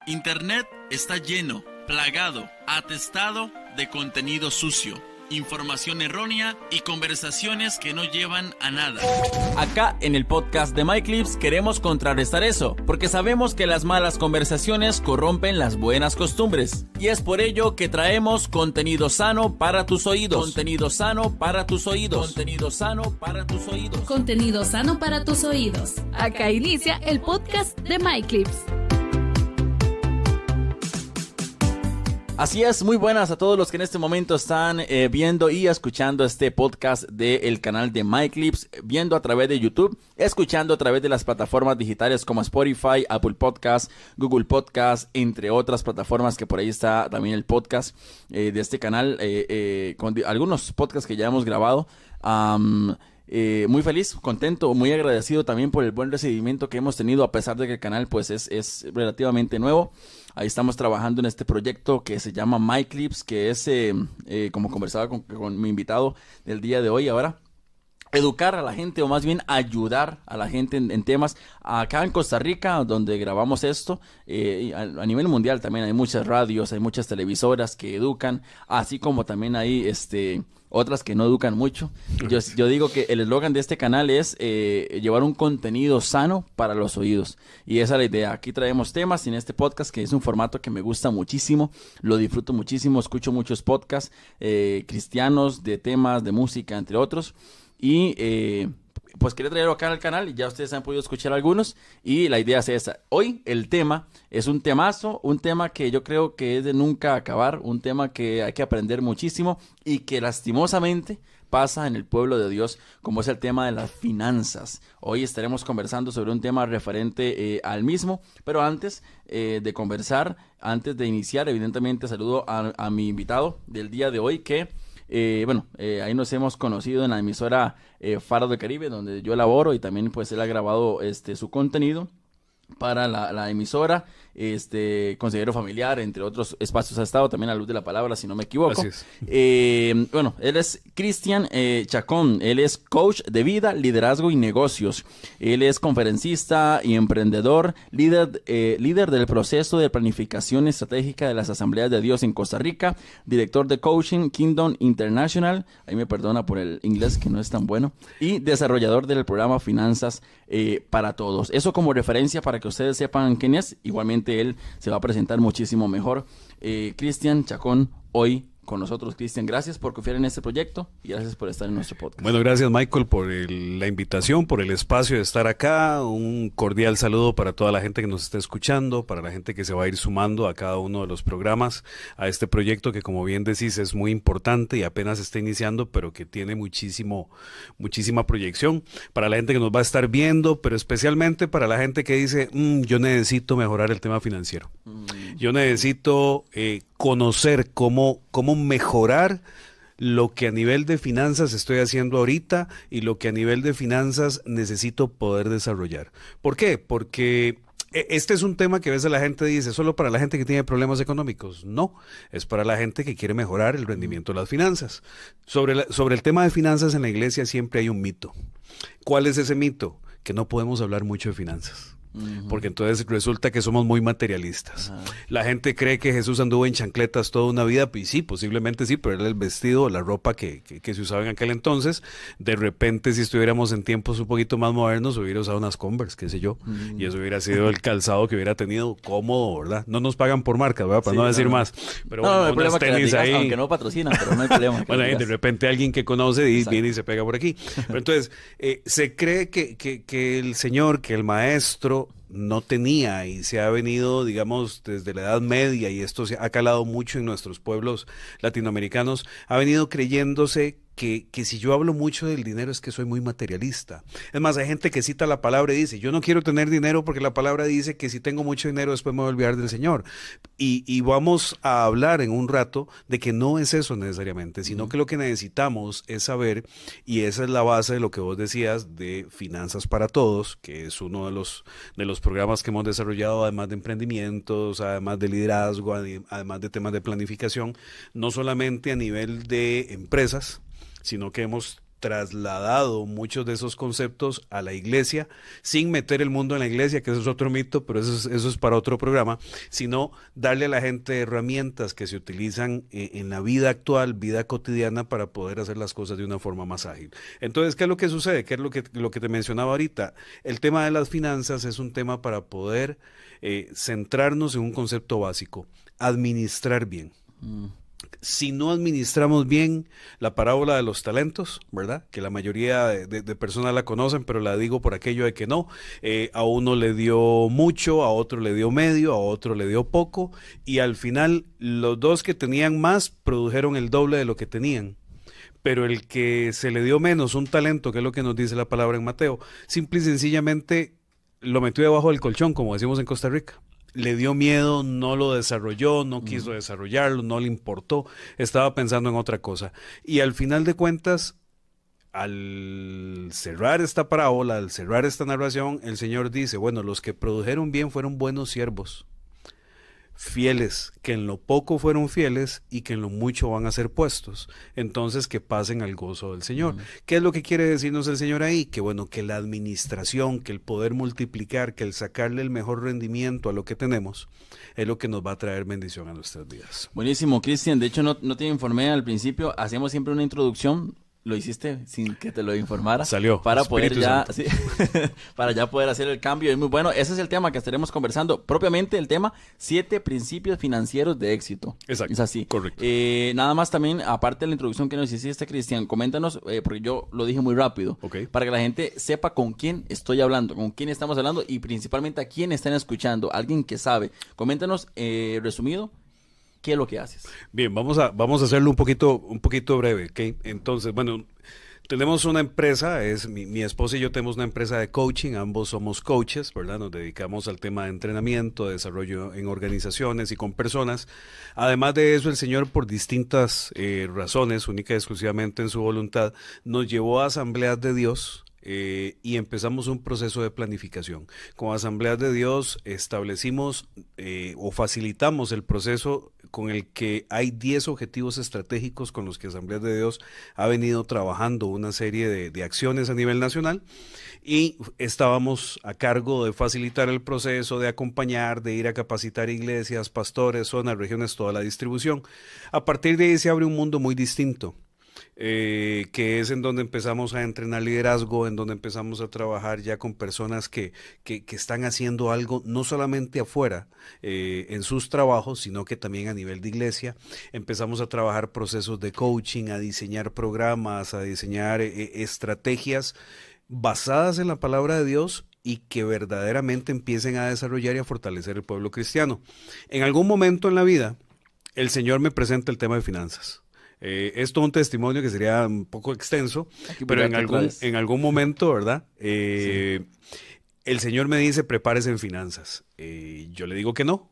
Internet está lleno, plagado, atestado de contenido sucio, información errónea y conversaciones que no llevan a nada. Acá en el podcast de MyClips queremos contrarrestar eso, porque sabemos que las malas conversaciones corrompen las buenas costumbres. Y es por ello que traemos contenido sano para tus oídos. Contenido sano para tus oídos. Contenido sano para tus oídos. Contenido sano para tus oídos. Acá inicia el podcast de MyClips. Así es, muy buenas a todos los que en este momento están viendo y escuchando este podcast del canal de MyClips, viendo a través de YouTube, escuchando a través de las plataformas digitales como Spotify, Apple Podcast, Google Podcast, entre otras plataformas que por ahí está también el podcast de este canal, con algunos podcasts que ya hemos grabado. Muy feliz, contento, muy agradecido también por el buen recibimiento que hemos tenido, a pesar de que el canal pues es relativamente nuevo. Ahí estamos trabajando en este proyecto que se llama MyClips, que es, como conversaba con mi invitado del día de hoy ahora, educar a la gente, o más bien ayudar a la gente en temas. Acá en Costa Rica, donde grabamos esto, a nivel mundial también hay muchas radios, hay muchas televisoras que educan, así como también hay otras que no educan mucho. Yo digo que el eslogan de este canal es llevar un contenido sano para los oídos. Y esa es la idea. Aquí traemos temas en este podcast, que es un formato que me gusta muchísimo. Lo disfruto muchísimo. Escucho muchos podcasts cristianos, de temas, de música, entre otros. Y pues quería traerlo acá al canal, y ya ustedes han podido escuchar algunos, y la idea es esa. Hoy el tema es un temazo, un tema que yo creo que es de nunca acabar, un tema que hay que aprender muchísimo y que lastimosamente pasa en el pueblo de Dios, como es el tema de las finanzas. Hoy estaremos conversando sobre un tema referente al mismo, pero antes de conversar, antes de iniciar, evidentemente saludo a mi invitado del día de hoy, que ahí nos hemos conocido en la emisora Faro del Caribe, donde yo laboro, y también pues él ha grabado su contenido para la emisora, consejero familiar, entre otros espacios ha estado, también a Luz de la Palabra, si no me equivoco. Así es. Él es Cristian Chacón, él es coach de vida, liderazgo y negocios. Él es conferencista y emprendedor, líder del proceso de planificación estratégica de las Asambleas de Dios en Costa Rica, director de Coaching Kingdom International, ahí me perdona por el inglés que no es tan bueno, y desarrollador del programa Finanzas para Todos. Eso como referencia para que ustedes sepan quién es. Igualmente él se va a presentar muchísimo mejor. Cristian Chacón, hoy con nosotros. Cristian, gracias por confiar en este proyecto y gracias por estar en nuestro podcast. Bueno, gracias Michael por la invitación, por el espacio de estar acá. Un cordial saludo para toda la gente que nos está escuchando, para la gente que se va a ir sumando a cada uno de los programas, a este proyecto que, como bien decís, es muy importante y apenas está iniciando, pero que tiene muchísima proyección. Para la gente que nos va a estar viendo, pero especialmente para la gente que dice, yo necesito mejorar el tema financiero. Yo necesito conocer cómo mejorar lo que a nivel de finanzas estoy haciendo ahorita y lo que a nivel de finanzas necesito poder desarrollar. ¿Por qué? Porque este es un tema que a veces la gente dice, solo para la gente que tiene problemas económicos. No, es para la gente que quiere mejorar el rendimiento de las finanzas. Sobre el tema de finanzas en la iglesia siempre hay un mito. ¿Cuál es ese mito? Que no podemos hablar mucho de finanzas. Porque entonces resulta que somos muy materialistas. La gente cree que Jesús anduvo en chancletas toda una vida, y sí, posiblemente sí, pero era el vestido, la ropa que se usaba en aquel entonces. De repente, si estuviéramos en tiempos un poquito más modernos, hubiera usado unas Converse, qué sé yo, y eso hubiera sido el calzado que hubiera tenido cómodo, ¿verdad? No nos pagan por marcas, ¿verdad? Para no decir más. Pero no, bueno, no hay problema que tenis digas, ahí, aunque no patrocinan, pero no hay problema. Bueno, ahí de repente alguien que conoce viene y se pega por aquí. Pero entonces, se cree que el Señor, que el Maestro no tenía, y se ha venido, digamos, desde la Edad Media, y esto se ha calado mucho en nuestros pueblos latinoamericanos, ha venido creyéndose que si yo hablo mucho del dinero es que soy muy materialista. Es más, hay gente que cita la palabra y dice, yo no quiero tener dinero porque la palabra dice que si tengo mucho dinero después me voy a olvidar del Señor. Y vamos a hablar en un rato de que no es eso necesariamente, sino que lo que necesitamos es saber, y esa es la base de lo que vos decías de Finanzas para Todos, que es uno de los programas que hemos desarrollado, además de emprendimientos, además de liderazgo, además de temas de planificación, no solamente a nivel de empresas, sino que hemos trasladado muchos de esos conceptos a la iglesia, sin meter el mundo en la iglesia, que eso es otro mito, pero eso es para otro programa, sino darle a la gente herramientas que se utilizan en la vida actual, vida cotidiana, para poder hacer las cosas de una forma más ágil. Entonces, ¿qué es lo que sucede? ¿Qué es lo que te mencionaba ahorita? El tema de las finanzas es un tema para poder centrarnos en un concepto básico: administrar bien. Si no administramos bien la parábola de los talentos, ¿verdad? Que la mayoría de personas la conocen, pero la digo por aquello de que no. A uno le dio mucho, a otro le dio medio, a otro le dio poco, y al final los dos que tenían más produjeron el doble de lo que tenían. Pero el que se le dio menos, un talento, que es lo que nos dice la palabra en Mateo, simple y sencillamente lo metió debajo del colchón, como decimos en Costa Rica. Le dio miedo, no lo desarrolló, no quiso desarrollarlo, no le importó, estaba pensando en otra cosa. Y al final de cuentas, al cerrar esta parábola, al cerrar esta narración, el Señor dice, bueno, los que produjeron bien fueron buenos siervos, fieles, que en lo poco fueron fieles y que en lo mucho van a ser puestos, entonces que pasen al gozo del Señor. ¿Qué es lo que quiere decirnos el Señor ahí? Que bueno, que la administración, que el poder multiplicar, que el sacarle el mejor rendimiento a lo que tenemos, es lo que nos va a traer bendición a nuestras vidas. Buenísimo, Cristian. De hecho, no te informé al principio, hacíamos siempre una introducción. Lo hiciste sin que te lo informara. Salió. Para poder ya, sí, para ya poder hacer el cambio. Es muy bueno. Ese es el tema que estaremos conversando. Propiamente el tema, 7 principios financieros de éxito. Exacto. Es así. Correcto. Nada más también, aparte de la introducción que nos hiciste, Cristian, coméntanos, porque yo lo dije muy rápido. Okay. Para que la gente sepa con quién estoy hablando, con quién estamos hablando y principalmente a quién están escuchando. Alguien que sabe. Coméntanos, resumido, ¿qué es lo que haces? Bien, vamos a hacerlo un poquito breve, ¿ok? Entonces, bueno, tenemos una empresa, mi esposa y yo tenemos una empresa de coaching, ambos somos coaches, ¿verdad? Nos dedicamos al tema de entrenamiento, de desarrollo en organizaciones y con personas. Además de eso, el Señor, por distintas razones, única y exclusivamente en su voluntad, nos llevó a Asambleas de Dios. Y empezamos un proceso de planificación. Con Asambleas de Dios establecimos o facilitamos el proceso con el que hay 10 objetivos estratégicos con los que Asambleas de Dios ha venido trabajando una serie de acciones a nivel nacional, y estábamos a cargo de facilitar el proceso, de acompañar, de ir a capacitar iglesias, pastores, zonas, regiones, toda la distribución. A partir de ahí se abre un mundo muy distinto. Que es en donde empezamos a entrenar liderazgo, en donde empezamos a trabajar ya con personas que están haciendo algo no solamente afuera en sus trabajos, sino que también a nivel de iglesia. Empezamos a trabajar procesos de coaching, a diseñar programas, a diseñar estrategias basadas en la palabra de Dios y que verdaderamente empiecen a desarrollar y a fortalecer el pueblo cristiano. En algún momento en la vida, el Señor me presenta el tema de finanzas. Es todo un testimonio que sería un poco extenso, pero en algún momento, ¿verdad? Sí. El Señor me dice, prepárese en finanzas. Yo le digo que no,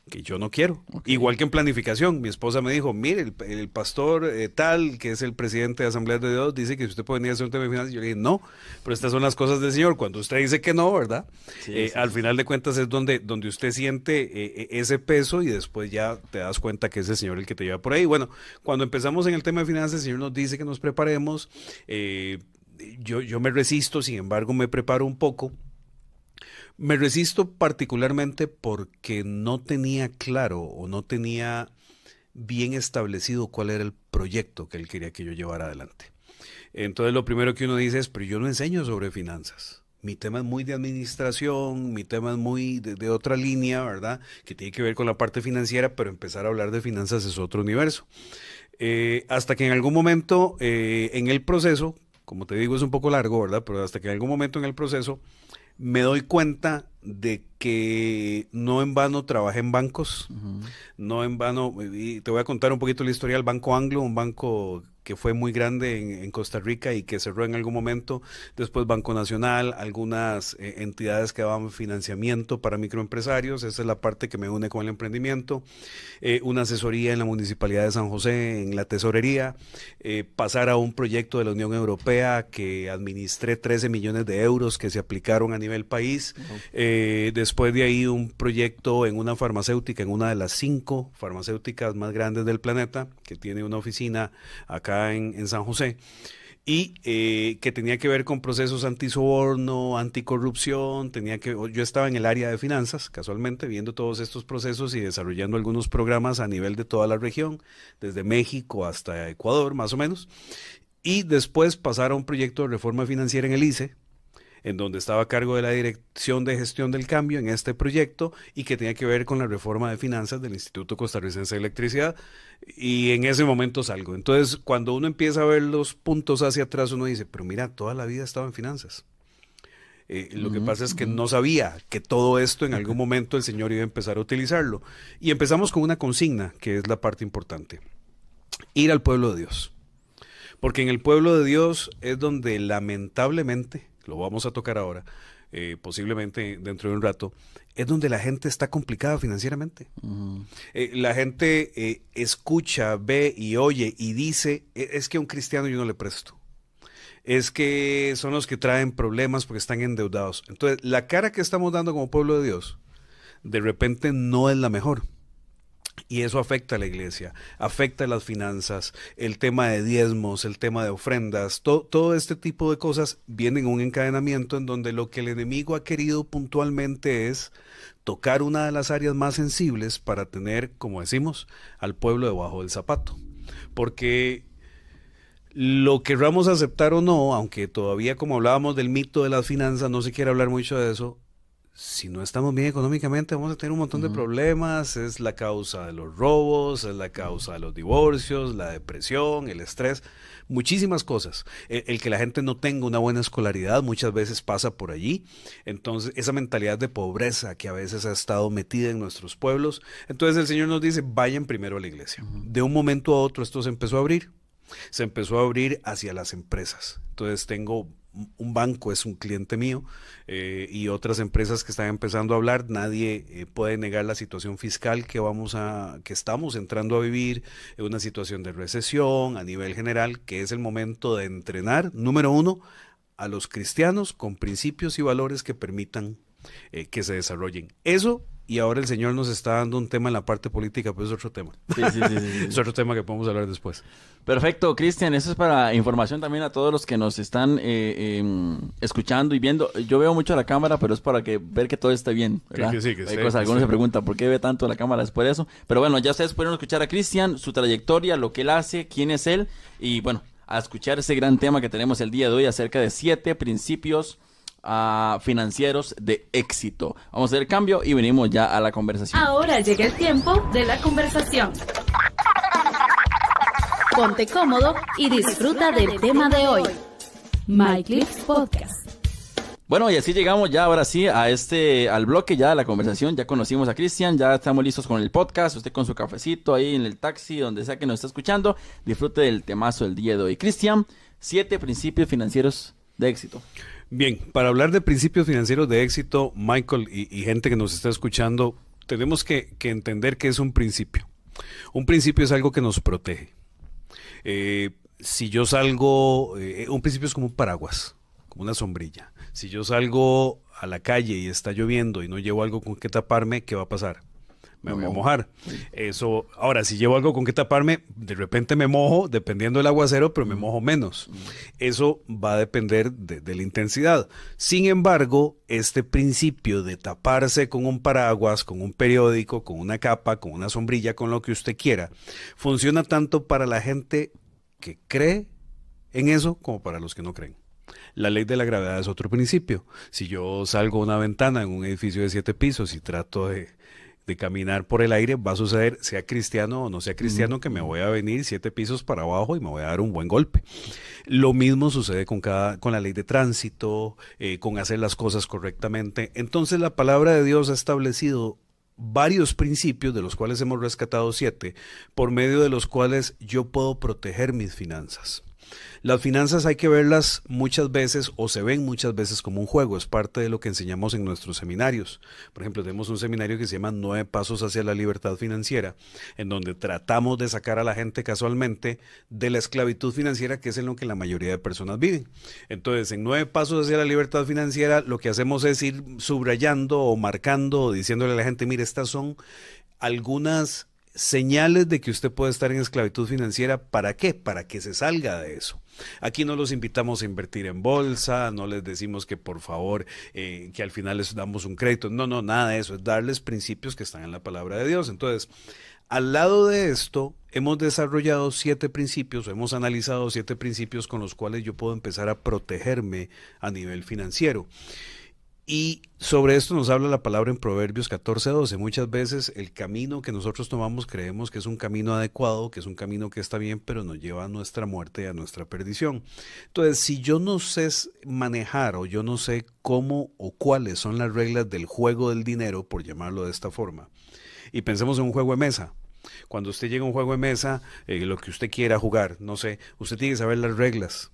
que yo no quiero. Okay. Igual que en planificación, mi esposa me dijo, mire, el pastor tal, que es el presidente de Asambleas de Dios, dice que usted puede venir a hacer un tema de finanzas. Yo le dije, no, pero estas son las cosas del Señor. Cuando usted dice que no, ¿verdad? Sí, al final de cuentas es donde usted siente ese peso y después ya te das cuenta que es el Señor el que te lleva por ahí. Bueno, cuando empezamos en el tema de finanzas, el Señor nos dice que nos preparemos. Yo me resisto, sin embargo me preparo un poco. Me resisto particularmente porque no tenía claro o no tenía bien establecido cuál era el proyecto que él quería que yo llevara adelante. Entonces lo primero que uno dice es, pero yo no enseño sobre finanzas. Mi tema es muy de administración, mi tema es muy de otra línea, ¿verdad? Que tiene que ver con la parte financiera, pero empezar a hablar de finanzas es otro universo. Hasta que en algún momento en el proceso, como te digo es un poco largo, ¿verdad? Pero hasta que en algún momento en el proceso me doy cuenta de que no en vano trabajé en bancos, no en vano, y te voy a contar un poquito la historia del Banco Anglo, un banco que fue muy grande en Costa Rica y que cerró en algún momento, después Banco Nacional, algunas entidades que daban financiamiento para microempresarios, esa es la parte que me une con el emprendimiento, una asesoría en la Municipalidad de San José, en la tesorería, pasar a un proyecto de la Unión Europea que administré 13 millones de euros que se aplicaron a nivel país, después de ahí un proyecto en una farmacéutica, en una de las 5 farmacéuticas más grandes del planeta, que tiene una oficina acá en San José. y que tenía que ver con procesos antisoborno, anticorrupción, yo estaba en el área de finanzas, casualmente, viendo todos estos procesos y desarrollando algunos programas a nivel de toda la región, desde México hasta Ecuador, más o menos, y después pasar a un proyecto de reforma financiera en el ICE, en donde estaba a cargo de la Dirección de Gestión del Cambio en este proyecto y que tenía que ver con la reforma de finanzas del Instituto Costarricense de Electricidad, y en ese momento salgo. Entonces, cuando uno empieza a ver los puntos hacia atrás, uno dice, pero mira, toda la vida he estado en finanzas. Lo que pasa es que no sabía que todo esto en algún momento el Señor iba a empezar a utilizarlo. Y empezamos con una consigna, que es la parte importante: ir al pueblo de Dios. Porque en el pueblo de Dios es donde lamentablemente, lo vamos a tocar ahora, posiblemente dentro de un rato, es donde la gente está complicada financieramente. La gente escucha, ve y oye y dice, es que a un cristiano yo no le presto. Es que son los que traen problemas porque están endeudados. Entonces, la cara que estamos dando como pueblo de Dios, de repente no es la mejor. Y eso afecta a la iglesia, afecta a las finanzas, el tema de diezmos, el tema de ofrendas, todo este tipo de cosas vienen en un encadenamiento en donde lo que el enemigo ha querido puntualmente es tocar una de las áreas más sensibles para tener, como decimos, al pueblo debajo del zapato. Porque lo querramos aceptar o no, aunque todavía, como hablábamos del mito de las finanzas, no se quiere hablar mucho de eso, si no estamos bien económicamente vamos a tener un montón de problemas. Es la causa de los robos, es la causa de los divorcios, la depresión, el estrés, muchísimas cosas. El que la gente no tenga una buena escolaridad muchas veces pasa por allí. Entonces, esa mentalidad de pobreza que a veces ha estado metida en nuestros pueblos. Entonces el Señor nos dice, vayan primero a la iglesia. De un momento a otro esto se empezó a abrir. Se empezó a abrir hacia las empresas. Entonces tengo un banco, es un cliente mío, y otras empresas que están empezando a hablar. Nadie puede negar la situación fiscal que estamos entrando a vivir, una situación de recesión a nivel general, que es el momento de entrenar, número uno, a los cristianos con principios y valores que permitan que se desarrollen. Eso. Y ahora el Señor nos está dando un tema en la parte política, pues es otro tema. Sí. Es otro tema que podemos hablar después. Perfecto, Cristian. Eso es para información también a todos los que nos están escuchando y viendo. Yo veo mucho la cámara, pero es para ver que todo esté bien, ¿verdad? Que sí. Algunos se preguntan por qué ve tanto la cámara después de eso. Pero bueno, ya ustedes pueden escuchar a Cristian, su trayectoria, lo que él hace, quién es él. Y bueno, a escuchar ese gran tema que tenemos el día de hoy acerca de 7 principios financieros de éxito. Vamos a hacer el cambio y venimos ya a la conversación. Ahora llega el tiempo de la conversación. Ponte cómodo y disfruta del tema de hoy. MyClips Podcast. Bueno, y así llegamos ya ahora sí al bloque ya de la conversación. Ya conocimos a Cristian, ya estamos listos con el podcast. Usted con su cafecito ahí en el taxi, donde sea que nos está escuchando, disfrute del temazo del día de hoy. Cristian, 7 principios financieros de éxito. Bien, para hablar de principios financieros de éxito, Michael y gente que nos está escuchando, tenemos que entender que es un principio. Un principio es algo que nos protege. Si yo salgo, un principio es como un paraguas, como una sombrilla. Si yo salgo a la calle y está lloviendo y no llevo algo con que taparme, ¿qué va a pasar? Me voy a mojar. Eso, ahora, si llevo algo con que taparme, de repente me mojo, dependiendo del aguacero, pero me mojo menos. Eso va a depender de la intensidad. Sin embargo, este principio de taparse con un paraguas, con un periódico, con una capa, con una sombrilla, con lo que usted quiera, funciona tanto para la gente que cree en eso como para los que no creen. La ley de la gravedad es otro principio. Si yo salgo a una ventana en un edificio de 7 pisos y trato de caminar por el aire, va a suceder, sea cristiano o no sea cristiano, que me voy a venir 7 pisos para abajo y me voy a dar un buen golpe. Lo mismo sucede con la ley de tránsito, con hacer las cosas correctamente. Entonces la palabra de Dios ha establecido varios principios, de los cuales hemos rescatado 7, por medio de los cuales yo puedo proteger mis finanzas. Las finanzas hay que verlas muchas veces, o se ven muchas veces, como un juego. Es parte de lo que enseñamos en nuestros seminarios. Por ejemplo, tenemos un seminario que se llama 9 pasos hacia la libertad financiera, en donde tratamos de sacar a la gente casualmente de la esclavitud financiera, que es en lo que la mayoría de personas viven. Entonces, en 9 pasos hacia la libertad financiera, lo que hacemos es ir subrayando o marcando o diciéndole a la gente, mire, estas son algunas señales de que usted puede estar en esclavitud financiera. ¿Para qué? Para que se salga de eso. Aquí no los invitamos a invertir en bolsa, no les decimos que por favor, que al final les damos un crédito. No, nada de eso. Es darles principios que están en la palabra de Dios. Entonces, al lado de esto, hemos desarrollado 7 principios, o hemos analizado 7 principios con los cuales yo puedo empezar a protegerme a nivel financiero. Y sobre esto nos habla la palabra en Proverbios 14:12. Muchas veces el camino que nosotros tomamos creemos que es un camino adecuado, que es un camino que está bien, pero nos lleva a nuestra muerte y a nuestra perdición. Entonces, si yo no sé manejar o yo no sé cómo o cuáles son las reglas del juego del dinero, por llamarlo de esta forma, y pensemos en un juego de mesa. Cuando usted llega a un juego de mesa, lo que usted quiera jugar, no sé, usted tiene que saber las reglas,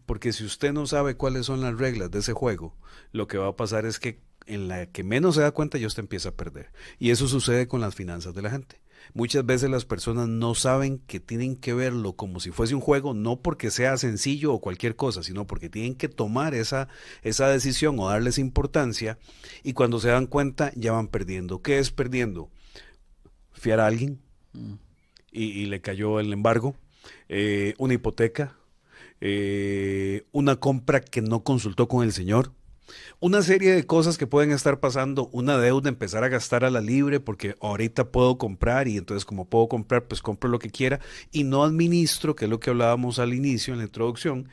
porque si usted no sabe cuáles son las reglas de ese juego, lo que va a pasar es que en la que menos se da cuenta ya usted empieza a perder. Y eso sucede con las finanzas de la gente. Muchas veces las personas no saben que tienen que verlo como si fuese un juego, no porque sea sencillo o cualquier cosa, sino porque tienen que tomar esa decisión o darles importancia, y cuando se dan cuenta ya van perdiendo. ¿Qué es perdiendo? Fiar a alguien. Y le cayó el embargo, una hipoteca, una compra que no consultó con el Señor, una serie de cosas que pueden estar pasando, una deuda, empezar a gastar a la libre porque ahorita puedo comprar, y entonces como puedo comprar, pues compro lo que quiera y no administro, que es lo que hablábamos al inicio en la introducción,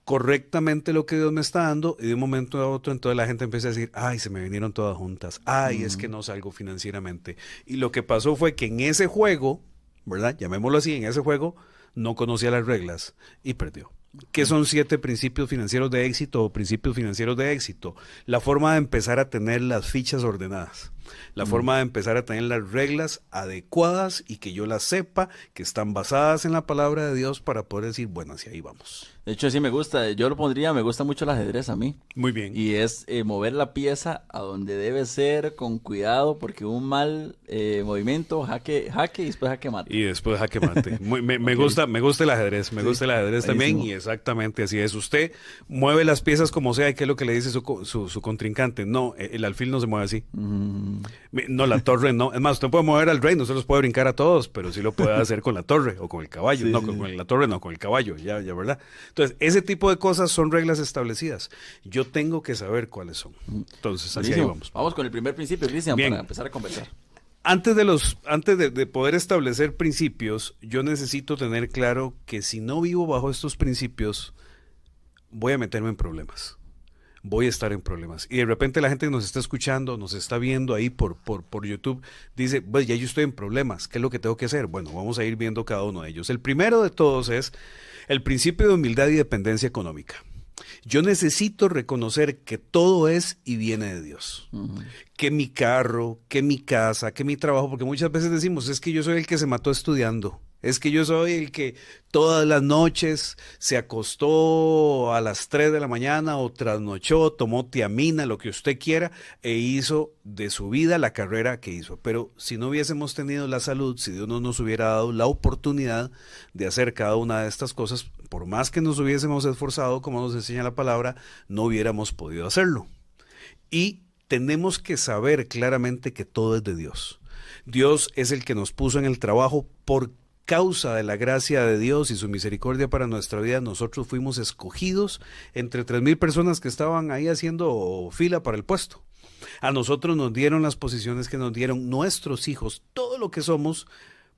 correctamente lo que Dios me está dando, y de un momento a otro entonces la gente empieza a decir, ay, se me vinieron todas juntas, ay, es que no salgo financieramente. Y lo que pasó fue que en ese juego, ¿verdad? Llamémoslo así, en ese juego no conocía las reglas y perdió. ¿Qué son 7 principios financieros de éxito o principios financieros de éxito? La forma de empezar a tener las fichas ordenadas, la forma de empezar a tener las reglas adecuadas y que yo las sepa, que están basadas en la palabra de Dios, para poder decir, bueno, hacia ahí vamos. De hecho, sí me gusta, yo lo pondría, me gusta mucho el ajedrez a mí. Muy bien. Y es mover la pieza a donde debe ser, con cuidado, porque un mal movimiento, jaque y después jaque mate. Y después jaque mate. Me gusta el ajedrez, me gusta el ajedrez también, y exactamente así es. Usted mueve las piezas como sea, y ¿qué es lo que le dice su contrincante? No, el alfil no se mueve así. No, la torre no. Es más, usted puede mover al rey, no se los puede brincar a todos, pero sí lo puede hacer con la torre o con el caballo. Sí, no, con la torre no, con el caballo, ya, ¿verdad? Entonces, ese tipo de cosas son reglas establecidas. Yo tengo que saber cuáles son. Entonces, así ahí vamos. Vamos con el primer principio, Cristian, para empezar a conversar. Antes de poder establecer principios, yo necesito tener claro que si no vivo bajo estos principios, voy a meterme en problemas. Voy a estar en problemas. Y de repente la gente que nos está escuchando, nos está viendo ahí por YouTube, dice, pues ya yo estoy en problemas, ¿qué es lo que tengo que hacer? Bueno, vamos a ir viendo cada uno de ellos. El primero de todos es el principio de humildad y dependencia económica. Yo necesito reconocer que todo es y viene de Dios. Que mi carro, que mi casa, que mi trabajo, porque muchas veces decimos, es que yo soy el que se mató estudiando. Es que yo soy el que todas las noches se acostó a las 3 de la mañana o trasnochó, tomó tiamina, lo que usted quiera, e hizo de su vida la carrera que hizo. Pero si no hubiésemos tenido la salud, si Dios no nos hubiera dado la oportunidad de hacer cada una de estas cosas, por más que nos hubiésemos esforzado, como nos enseña la palabra, no hubiéramos podido hacerlo. Y tenemos que saber claramente que todo es de Dios. Dios es el que nos puso en el trabajo por causa de la gracia de Dios y su misericordia para nuestra vida. Nosotros fuimos escogidos entre 3,000 personas que estaban ahí haciendo fila para el puesto. A nosotros nos dieron las posiciones que nos dieron nuestros hijos, todo lo que somos,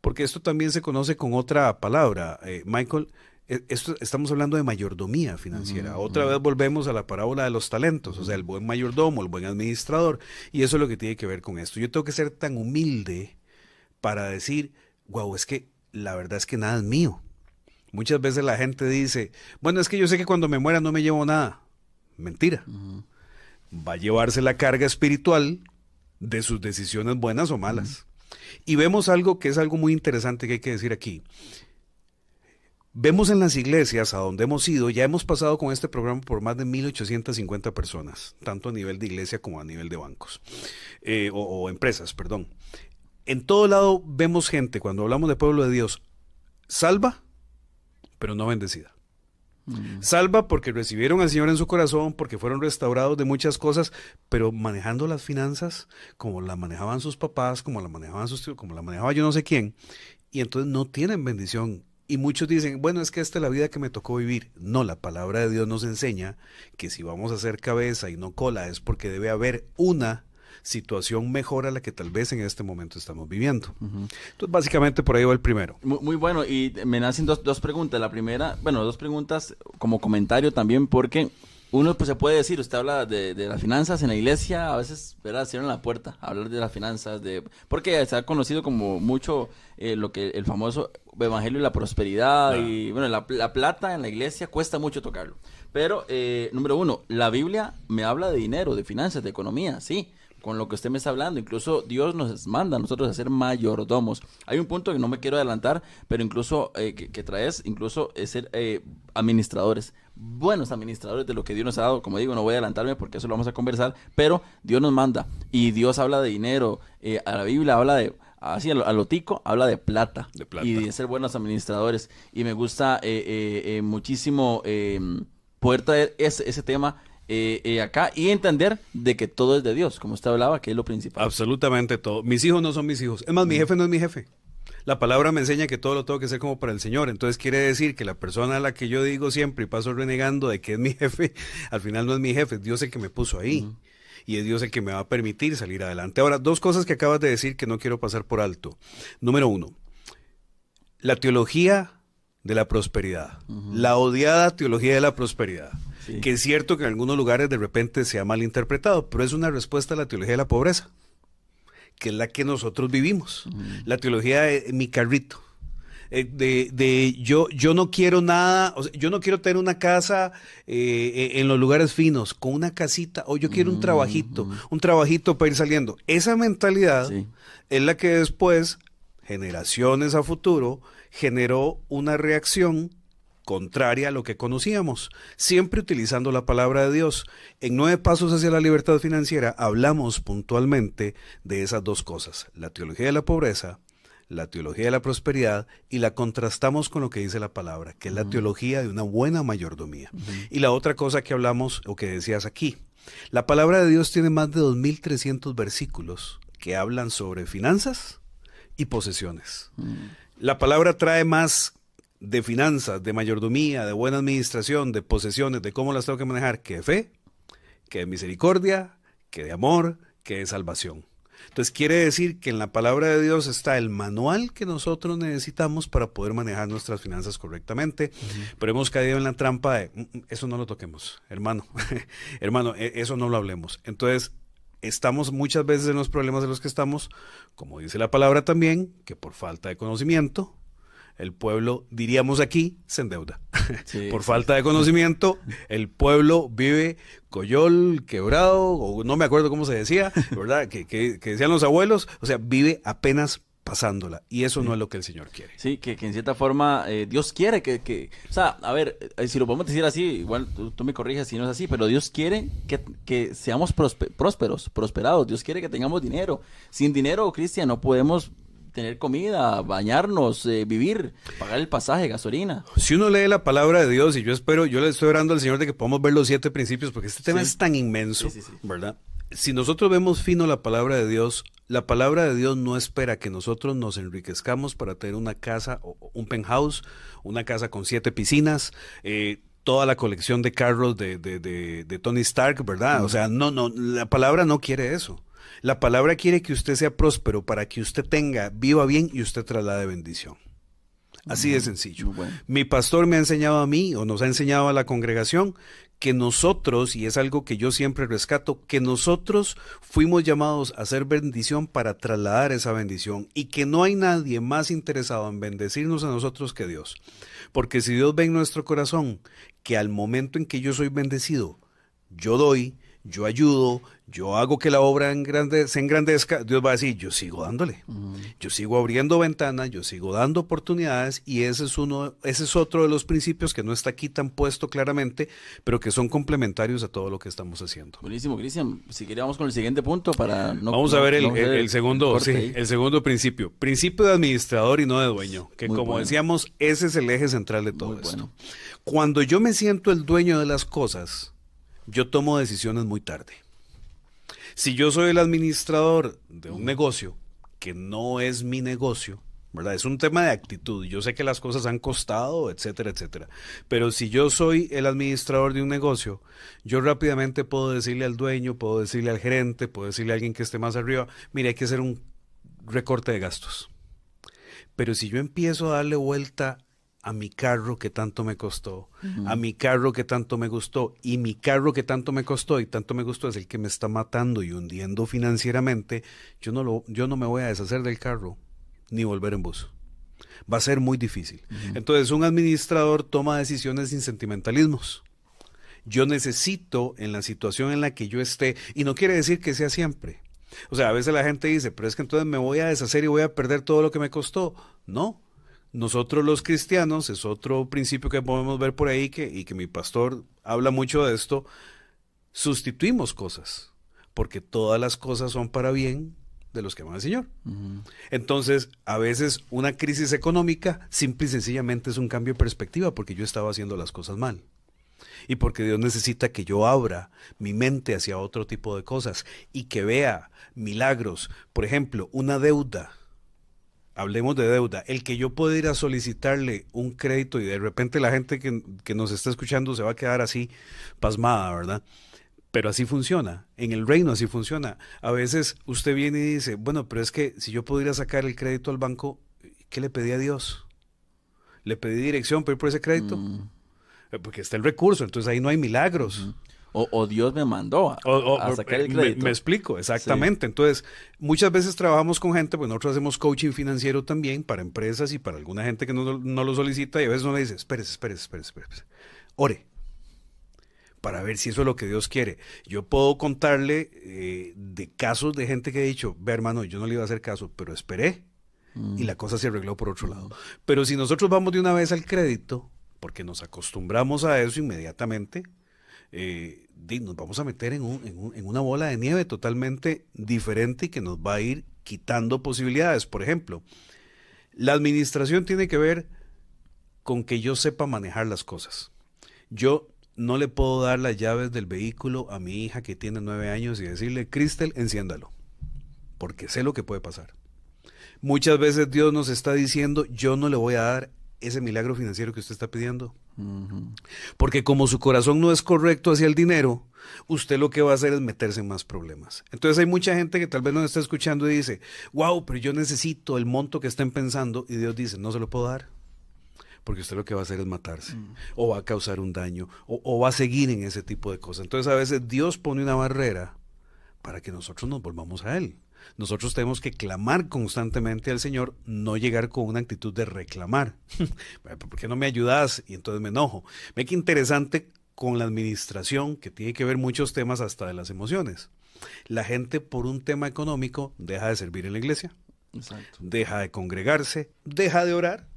porque esto también se conoce con otra palabra, Michael. Estamos hablando de mayordomía financiera. Otra vez volvemos a la parábola de los talentos, o sea, el buen mayordomo, el buen administrador, y eso es lo que tiene que ver con esto. Yo tengo que ser tan humilde para decir, wow, es que la verdad es que nada es mío. Muchas veces la gente dice, bueno, es que yo sé que cuando me muera no me llevo nada. Mentira. Va a llevarse la carga espiritual de sus decisiones buenas o malas. Y vemos algo que es algo muy interesante que hay que decir aquí. Vemos en las iglesias a donde hemos ido, ya hemos pasado con este programa por más de 1,850 personas, tanto a nivel de iglesia como a nivel de bancos, o empresas, perdón. En todo lado vemos gente, cuando hablamos de pueblo de Dios, salva, pero no bendecida. Salva porque recibieron al Señor en su corazón, porque fueron restaurados de muchas cosas, pero manejando las finanzas como la manejaban sus papás, como la manejaban sus tíos, como la manejaba yo no sé quién, y entonces no tienen bendición. Y muchos dicen, bueno, es que esta es la vida que me tocó vivir. No, la palabra de Dios nos enseña que si vamos a hacer cabeza y no cola es porque debe haber una situación mejor a la que tal vez en este momento estamos viviendo. Entonces, básicamente por ahí va el primero. Muy bueno, y me nacen dos preguntas. La primera, bueno, dos preguntas como comentario también, porque uno pues se puede decir, usted habla de las finanzas en la iglesia, a veces, ¿verdad?, cierran la puerta a hablar de las finanzas, porque se ha conocido como mucho lo que el famoso evangelio de la prosperidad, y bueno, la plata en la iglesia cuesta mucho tocarlo. Pero, número uno, la Biblia me habla de dinero, de finanzas, de economía, sí, con lo que usted me está hablando. Incluso Dios nos manda a nosotros a ser mayordomos. Hay un punto que no me quiero adelantar, pero incluso que traes, incluso es ser administradores, buenos administradores de lo que Dios nos ha dado. Como digo, no voy a adelantarme porque eso lo vamos a conversar, pero Dios nos manda y Dios habla de dinero. A la Biblia habla de, así a lo tico, habla de plata y de ser buenos administradores. Y me gusta muchísimo poder traer ese tema acá y entender de que todo es de Dios, como usted hablaba, que es lo principal. Absolutamente todo. Mis hijos no son mis hijos. Es más, mi jefe no es mi jefe. La palabra me enseña que todo lo tengo que hacer como para el Señor. Entonces quiere decir que la persona a la que yo digo siempre y paso renegando de que es mi jefe, al final no es mi jefe, es Dios el que me puso ahí. Y es Dios el que me va a permitir salir adelante. Ahora, dos cosas que acabas de decir que no quiero pasar por alto. Número uno, la teología de la prosperidad. La odiada teología de la prosperidad. Sí. Que es cierto que en algunos lugares de repente se ha malinterpretado, pero es una respuesta a la teología de la pobreza, que es la que nosotros vivimos. La teología de mi carrito. Yo no quiero nada, o sea, yo no quiero tener una casa en los lugares finos, con una casita, o yo quiero un trabajito para ir saliendo. Esa mentalidad es la que después, generaciones a futuro, generó una reacción contraria a lo que conocíamos, siempre utilizando la palabra de Dios. En 9 Pasos hacia la Libertad Financiera hablamos puntualmente de esas dos cosas, la teología de la pobreza, la teología de la prosperidad, y la contrastamos con lo que dice la palabra, que es la teología de una buena mayordomía. Y la otra cosa que hablamos, o que decías aquí, la palabra de Dios tiene más de 2.300 versículos que hablan sobre finanzas y posesiones. La palabra trae más de finanzas, de mayordomía, de buena administración, de posesiones, de cómo las tengo que manejar, que de fe, que de misericordia, que de amor, que de salvación. Entonces quiere decir que en la palabra de Dios está el manual que nosotros necesitamos para poder manejar nuestras finanzas correctamente, pero hemos caído en la trampa de, eso no lo toquemos, hermano, eso no lo hablemos. Entonces estamos muchas veces en los problemas de los que estamos, como dice la palabra también, que por falta de conocimiento, el pueblo, diríamos aquí, se endeuda. Por falta de conocimiento, el pueblo vive coyol, quebrado, o no me acuerdo cómo se decía, ¿verdad? Que decían los abuelos, o sea, vive apenas pasándola, y eso no es lo que el Señor quiere. Sí, que en cierta forma Dios quiere o sea, a ver, si lo podemos decir así, igual tú me corriges si no es así, pero Dios quiere que seamos prosperados, Dios quiere que tengamos dinero. Sin dinero, Cristian, no podemos tener comida, bañarnos, vivir, pagar el pasaje, gasolina. Si uno lee la palabra de Dios, y yo le estoy orando al Señor de que podamos ver los 7 principios, porque este tema es tan inmenso, ¿verdad? Si nosotros vemos fino la palabra de Dios no espera que nosotros nos enriquezcamos para tener una casa, un penthouse, una casa con 7 piscinas, toda la colección de carros de Tony Stark, ¿verdad? O sea, no, la palabra no quiere eso. La palabra quiere que usted sea próspero para que usted viva bien y usted traslade bendición. Así de sencillo. Bueno. Mi pastor me ha enseñado a mí, o nos ha enseñado a la congregación, que nosotros, y es algo que yo siempre rescato, que nosotros fuimos llamados a hacer bendición para trasladar esa bendición, y que no hay nadie más interesado en bendecirnos a nosotros que Dios. Porque si Dios ve en nuestro corazón que al momento en que yo soy bendecido, yo doy, yo ayudo, yo hago que la obra se engrandezca, Dios va a decir, yo sigo dándole, yo sigo abriendo ventanas, yo sigo dando oportunidades, y ese es otro de los principios que no está aquí tan puesto claramente, pero que son complementarios a todo lo que estamos haciendo. Buenísimo, Cristian. Si queríamos con el siguiente punto para... Vamos a ver el segundo principio. Principio de administrador y no de dueño, que muy como decíamos, ese es el eje central de todo esto. Cuando yo me siento el dueño de las cosas, yo tomo decisiones muy tarde. Si yo soy el administrador de un negocio que no es mi negocio, ¿verdad? Es un tema de actitud. Yo sé que las cosas han costado, etcétera, etcétera. Pero si yo soy el administrador de un negocio, yo rápidamente puedo decirle al dueño, puedo decirle al gerente, puedo decirle a alguien que esté más arriba, mire, hay que hacer un recorte de gastos. Pero si yo empiezo a darle vuelta a mi carro que tanto me costó, a mi carro que tanto me gustó, y mi carro que tanto me costó y tanto me gustó es el que me está matando y hundiendo financieramente, yo no me voy a deshacer del carro ni volver en bus. Va a ser muy difícil. Entonces, un administrador toma decisiones sin sentimentalismos. Yo necesito, en la situación en la que yo esté, y no quiere decir que sea siempre. O sea, a veces la gente dice, pero es que entonces me voy a deshacer y voy a perder todo lo que me costó. No. Nosotros los cristianos, es otro principio que podemos ver por ahí, y que mi pastor habla mucho de esto, sustituimos cosas, porque todas las cosas son para bien de los que aman al Señor. Entonces, a veces una crisis económica simple y sencillamente es un cambio de perspectiva, porque yo estaba haciendo las cosas mal. Y porque Dios necesita que yo abra mi mente hacia otro tipo de cosas y que vea milagros. Por ejemplo, una deuda. Hablemos de deuda. El que yo pueda ir a solicitarle un crédito y de repente la gente que nos está escuchando se va a quedar así pasmada, ¿verdad? Pero así funciona. En el reino así funciona. A veces usted viene y dice, bueno, pero es que si yo pudiera sacar el crédito al banco, ¿qué le pedí a Dios? ¿Le pedí dirección para ir por ese crédito? Porque está el recurso, entonces ahí no hay milagros. O Dios me mandó a sacar el crédito. Me explico, exactamente. Sí. Entonces, muchas veces trabajamos con gente, pues nosotros hacemos coaching financiero también para empresas y para alguna gente que no lo solicita, y a veces uno le dice, espérese. Ore, para ver si eso es lo que Dios quiere. Yo puedo contarle de casos de gente que ha dicho, ve hermano, yo no le iba a hacer caso, pero esperé y la cosa se arregló por otro lado. Pero si nosotros vamos de una vez al crédito, porque nos acostumbramos a eso inmediatamente, nos vamos a meter en una bola de nieve totalmente diferente y que nos va a ir quitando posibilidades. Por ejemplo, la administración tiene que ver con que yo sepa manejar las cosas. Yo no le puedo dar las llaves del vehículo a mi hija que tiene 9 años y decirle, Cristel, enciéndalo, porque sé lo que puede pasar. Muchas veces Dios nos está diciendo, yo no le voy a dar ese milagro financiero que usted está pidiendo. Porque como su corazón no es correcto hacia el dinero, usted lo que va a hacer es meterse en más problemas. Entonces hay mucha gente que tal vez nos está escuchando y dice, wow, pero yo necesito el monto que estén pensando, y Dios dice, no se lo puedo dar, porque usted lo que va a hacer es matarse, o va a causar un daño, o va a seguir en ese tipo de cosas. Entonces a veces Dios pone una barrera para que nosotros nos volvamos a Él. Nosotros tenemos que clamar constantemente al Señor, no llegar con una actitud de reclamar. ¿Por qué no me ayudas? Y entonces me enojo. Ve qué interesante con la administración, que tiene que ver muchos temas hasta de las emociones. La gente por un tema económico deja de servir en la iglesia. Exacto. Deja de congregarse, deja de orar.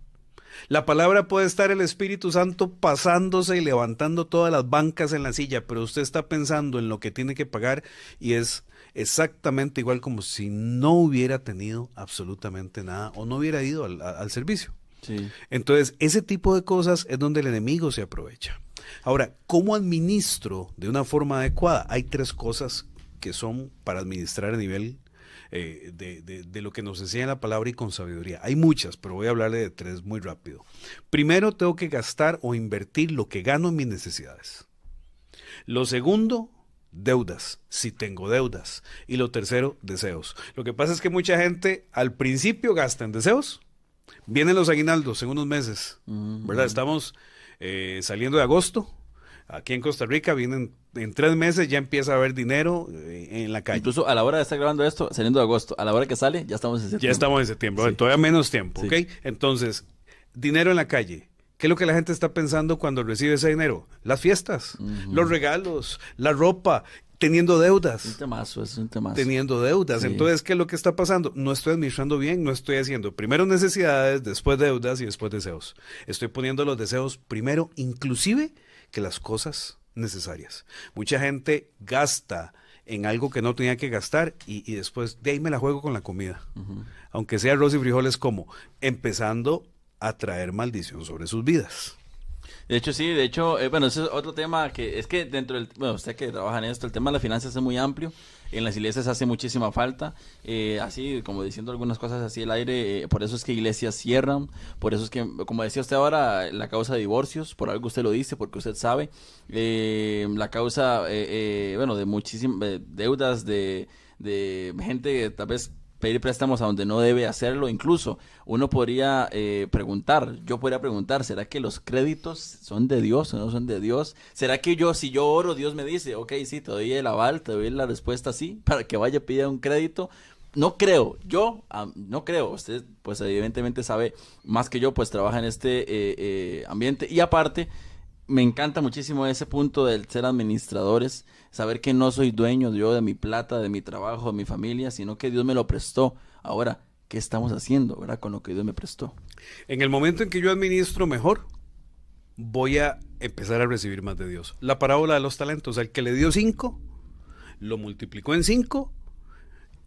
La palabra puede estar el Espíritu Santo pasándose y levantando todas las bancas en la silla, pero usted está pensando en lo que tiene que pagar y es exactamente igual como si no hubiera tenido absolutamente nada o no hubiera ido al servicio. Sí. Entonces, ese tipo de cosas es donde el enemigo se aprovecha. Ahora, ¿cómo administro de una forma adecuada? Hay 3 cosas que son para administrar a nivel de lo que nos enseña la palabra y con sabiduría. Hay muchas, pero voy a hablarle de 3 muy rápido. Primero, tengo que gastar o invertir lo que gano en mis necesidades. Lo segundo, deudas, si tengo deudas. Y lo tercero, deseos. Lo que pasa es que mucha gente al principio gasta en deseos. Vienen los aguinaldos en unos meses, ¿verdad? Estamos saliendo de agosto. Aquí en Costa Rica vienen en 3 meses, ya empieza a haber dinero en la calle. Incluso a la hora de estar grabando esto, saliendo de agosto, a la hora que sale, ya estamos en septiembre. Ya estamos en septiembre, sí. Todavía menos tiempo, sí. ¿Ok? Entonces, dinero en la calle. ¿Qué es lo que la gente está pensando cuando recibe ese dinero? Las fiestas, los regalos, la ropa. teniendo deudas. Es un temazo. Teniendo deudas. Sí. Entonces, ¿qué es lo que está pasando? No estoy administrando bien, no estoy haciendo primero necesidades, después deudas y después deseos. Estoy poniendo los deseos primero, inclusive que las cosas necesarias. Mucha gente gasta en algo que no tenía que gastar y después de ahí me la juego con la comida. Aunque sea arroz y frijoles, como empezando a traer maldición sobre sus vidas. De hecho, sí, bueno, ese es otro tema que es que dentro del, bueno, usted que trabaja en esto, el tema de las finanzas es muy amplio, en las iglesias hace muchísima falta, así como diciendo algunas cosas así al aire, por eso es que iglesias cierran, por eso es que, como decía usted ahora, la causa de divorcios, por algo usted lo dice, porque usted sabe, la causa, bueno, de muchísimas deudas, de gente tal vez pedir préstamos a donde no debe hacerlo. Incluso uno podría yo podría preguntar, ¿será que los créditos son de Dios o no son de Dios? ¿Será que si yo oro, Dios me dice, ok, sí, te doy el aval, te doy la respuesta sí, para que vaya a pedir un crédito? No creo, no creo. Usted pues evidentemente sabe más que yo, pues trabaja en este ambiente, y aparte me encanta muchísimo ese punto del ser administradores, saber que no soy dueño yo de mi plata, de mi trabajo, de mi familia, sino que Dios me lo prestó. Ahora, ¿qué estamos haciendo, verdad, con lo que Dios me prestó? En el momento en que yo administro mejor, voy a empezar a recibir más de Dios. La parábola de los talentos, el que le dio 5, lo multiplicó en 5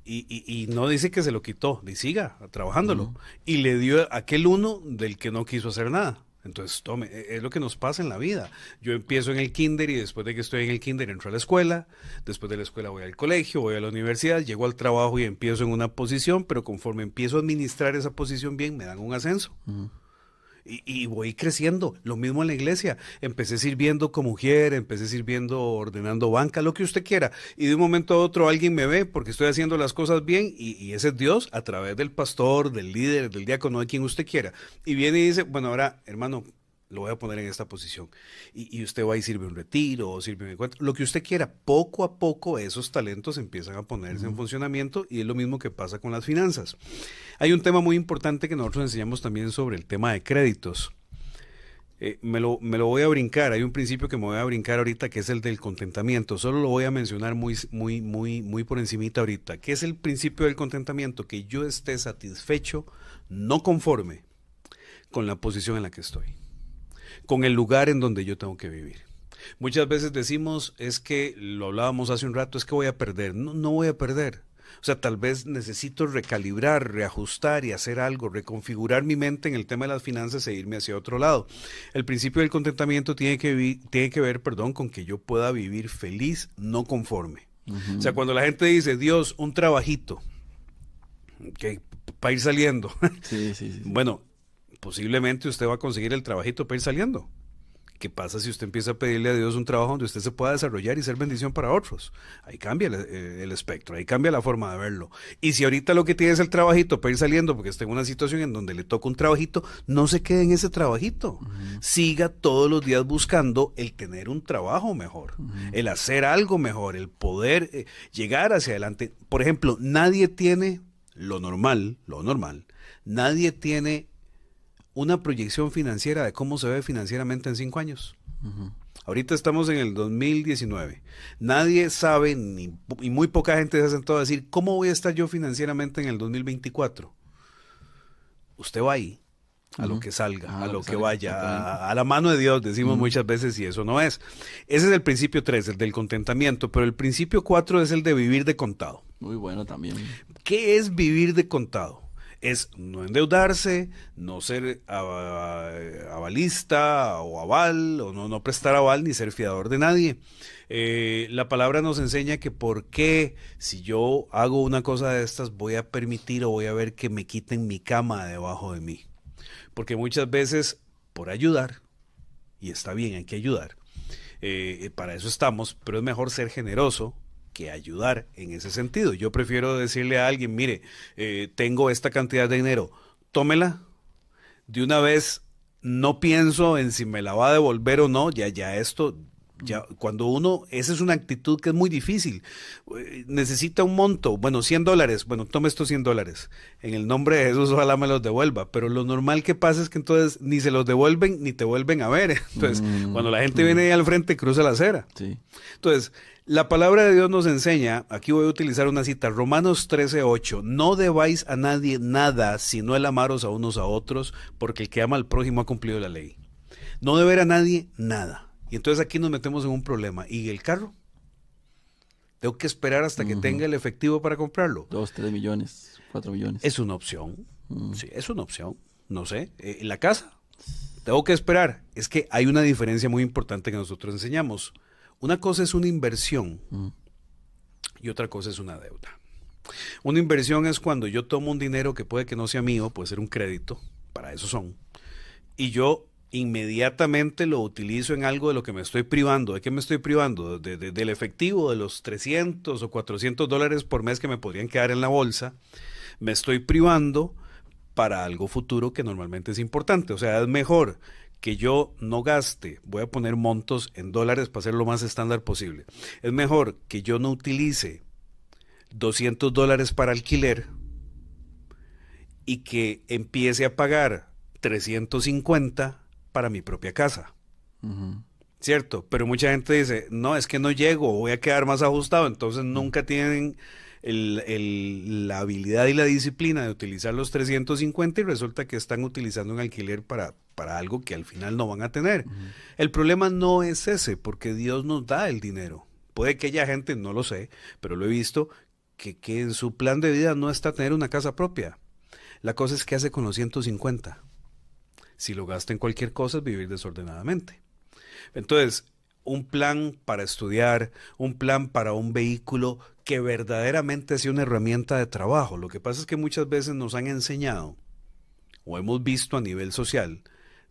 y no dice que se lo quitó, y siga trabajándolo. Y le dio aquel 1 del que no quiso hacer nada. Entonces, es lo que nos pasa en la vida. Yo empiezo en el kinder y después de que estoy en el kinder entro a la escuela, después de la escuela voy al colegio, voy a la universidad, llego al trabajo y empiezo en una posición, pero conforme empiezo a administrar esa posición bien, me dan un ascenso. Y voy creciendo. Lo mismo en la iglesia. Empecé sirviendo como mujer, empecé sirviendo, ordenando banca, lo que usted quiera. Y de un momento a otro alguien me ve porque estoy haciendo las cosas bien y ese es Dios a través del pastor, del líder, del diácono, de quien usted quiera. Y viene y dice, bueno, ahora, hermano, lo voy a poner en esta posición. Y usted va y sirve un retiro o sirve un encuentro, lo que usted quiera. Poco a poco esos talentos empiezan a ponerse en funcionamiento y es lo mismo que pasa con las finanzas. Hay un tema muy importante que nosotros enseñamos también sobre el tema de créditos. Me lo voy a brincar. Hay un principio que me voy a brincar ahorita que es el del contentamiento. Solo lo voy a mencionar muy por encimita ahorita. ¿Qué es el principio del contentamiento? Que yo esté satisfecho, no conforme con la posición en la que estoy, con el lugar en donde yo tengo que vivir. Muchas veces decimos, es que lo hablábamos hace un rato, es que voy a perder. No voy a perder. O sea, tal vez necesito recalibrar, reajustar y hacer algo, reconfigurar mi mente en el tema de las finanzas e irme hacia otro lado. El principio del contentamiento tiene que ver, con que yo pueda vivir feliz, no conforme. O sea, cuando la gente dice, Dios, un trabajito, que para ir saliendo. Sí. Bueno, posiblemente usted va a conseguir el trabajito para ir saliendo. ¿Qué pasa si usted empieza a pedirle a Dios un trabajo donde usted se pueda desarrollar y ser bendición para otros? Ahí cambia el espectro, ahí cambia la forma de verlo. Y si ahorita lo que tiene es el trabajito para ir saliendo, porque está en una situación en donde le toca un trabajito, no se quede en ese trabajito. Siga todos los días buscando el tener un trabajo mejor, el hacer algo mejor, el poder llegar hacia adelante. Por ejemplo, nadie tiene lo normal, nadie tiene una proyección financiera de cómo se ve financieramente en 5 años. Ahorita estamos en el 2019. Nadie sabe, y muy poca gente se ha sentado a decir, ¿cómo voy a estar yo financieramente en el 2024? Usted va ahí, a lo que salga, a lo que vaya, a la mano de Dios, decimos muchas veces, y eso no es. Ese es el principio 3, el del contentamiento, pero el principio 4 es el de vivir de contado. Muy bueno también. ¿Qué es vivir de contado? Es no endeudarse, no ser avalista o aval, o no prestar aval ni ser fiador de nadie. La palabra nos enseña que por qué si yo hago una cosa de estas voy a permitir o voy a ver que me quiten mi cama debajo de mí. Porque muchas veces por ayudar, y está bien, hay que ayudar, para eso estamos, pero es mejor ser generoso que ayudar en ese sentido. Yo prefiero decirle a alguien, mire, tengo esta cantidad de dinero, tómela, de una vez no pienso en si me la va a devolver o no, ya cuando uno, esa es una actitud que es muy difícil, necesita un monto, bueno, $100, bueno, tome estos $100, en el nombre de Jesús ojalá me los devuelva, pero lo normal que pasa es que entonces ni se los devuelven ni te vuelven a ver, entonces cuando la gente viene ahí al frente cruza la acera. Sí. Entonces, La palabra de Dios nos enseña, aquí voy a utilizar una cita, Romanos 13:8, no debáis a nadie nada, sino el amaros a unos a otros, porque el que ama al prójimo ha cumplido la ley. No deber a nadie nada. Y entonces aquí nos metemos en un problema. ¿Y el carro? Tengo que esperar hasta que tenga el efectivo para comprarlo. 2, 3 millones, 4 millones. Es una opción. Sí, es una opción. No sé. ¿La casa? Tengo que esperar. Es que hay una diferencia muy importante que nosotros enseñamos. Una cosa es una inversión y otra cosa es una deuda. Una inversión es cuando yo tomo un dinero que puede que no sea mío, puede ser un crédito, para eso son, y yo inmediatamente lo utilizo en algo de lo que me estoy privando. ¿De qué me estoy privando? Del efectivo, de los 300 o 400 dólares por mes que me podrían quedar en la bolsa. Me estoy privando para algo futuro que normalmente es importante. O sea, es mejor que yo no gaste, voy a poner montos en dólares para ser lo más estándar posible. Es mejor que yo no utilice 200 dólares para alquiler y que empiece a pagar 350 para mi propia casa. ¿Cierto? Pero mucha gente dice, no, es que no llego, voy a quedar más ajustado. Entonces nunca tienen la habilidad y la disciplina de utilizar los 350 y resulta que están utilizando un alquiler para algo que al final no van a tener. El problema no es ese, porque Dios nos da el dinero. Puede que haya gente, no lo sé, pero lo he visto, que en su plan de vida no está tener una casa propia. La cosa es qué hace con los 150. Si lo gasta en cualquier cosa es vivir desordenadamente. Entonces, un plan para estudiar, un plan para un vehículo que verdaderamente sea una herramienta de trabajo. Lo que pasa es que muchas veces nos han enseñado, o hemos visto a nivel social,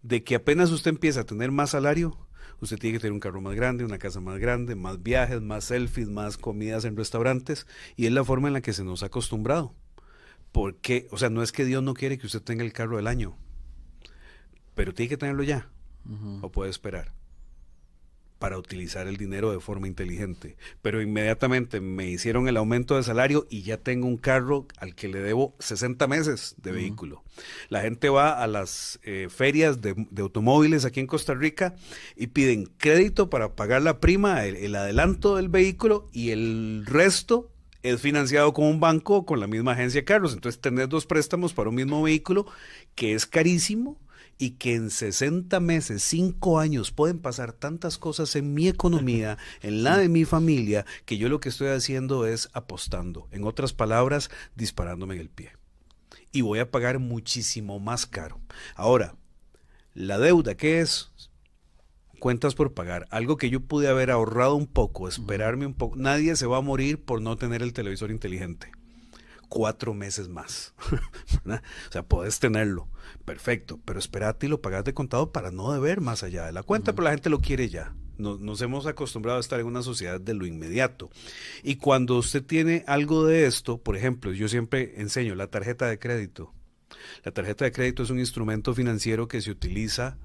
de que apenas usted empieza a tener más salario, usted tiene que tener un carro más grande, una casa más grande, más viajes, más selfies, más comidas en restaurantes, y es la forma en la que se nos ha acostumbrado. Porque, o sea, no es que Dios no quiere que usted tenga el carro del año, pero tiene que tenerlo ya, o puede esperar, para utilizar el dinero de forma inteligente. Pero inmediatamente me hicieron el aumento de salario y ya tengo un carro al que le debo 60 meses de vehículo. La gente va a las ferias de automóviles aquí en Costa Rica y piden crédito para pagar la prima, el adelanto del vehículo, y el resto es financiado con un banco o con la misma agencia de carros. Entonces tenés 2 préstamos para un mismo vehículo que es carísimo, y que en 60 meses, 5 años, pueden pasar tantas cosas en mi economía, en la de mi familia, que yo lo que estoy haciendo es apostando. En otras palabras, disparándome en el pie. Y voy a pagar muchísimo más caro. Ahora, la deuda, ¿qué es? Cuentas por pagar. Algo que yo pude haber ahorrado un poco, esperarme un poco. Nadie se va a morir por no tener el televisor inteligente. 4 meses más. ¿Verdad? O sea, podés tenerlo, perfecto, pero espérate y lo pagas de contado para no deber más allá de la cuenta, pero la gente lo quiere ya. Nos hemos acostumbrado a estar en una sociedad de lo inmediato. Y cuando usted tiene algo de esto, por ejemplo, yo siempre enseño la tarjeta de crédito. La tarjeta de crédito es un instrumento financiero que se utiliza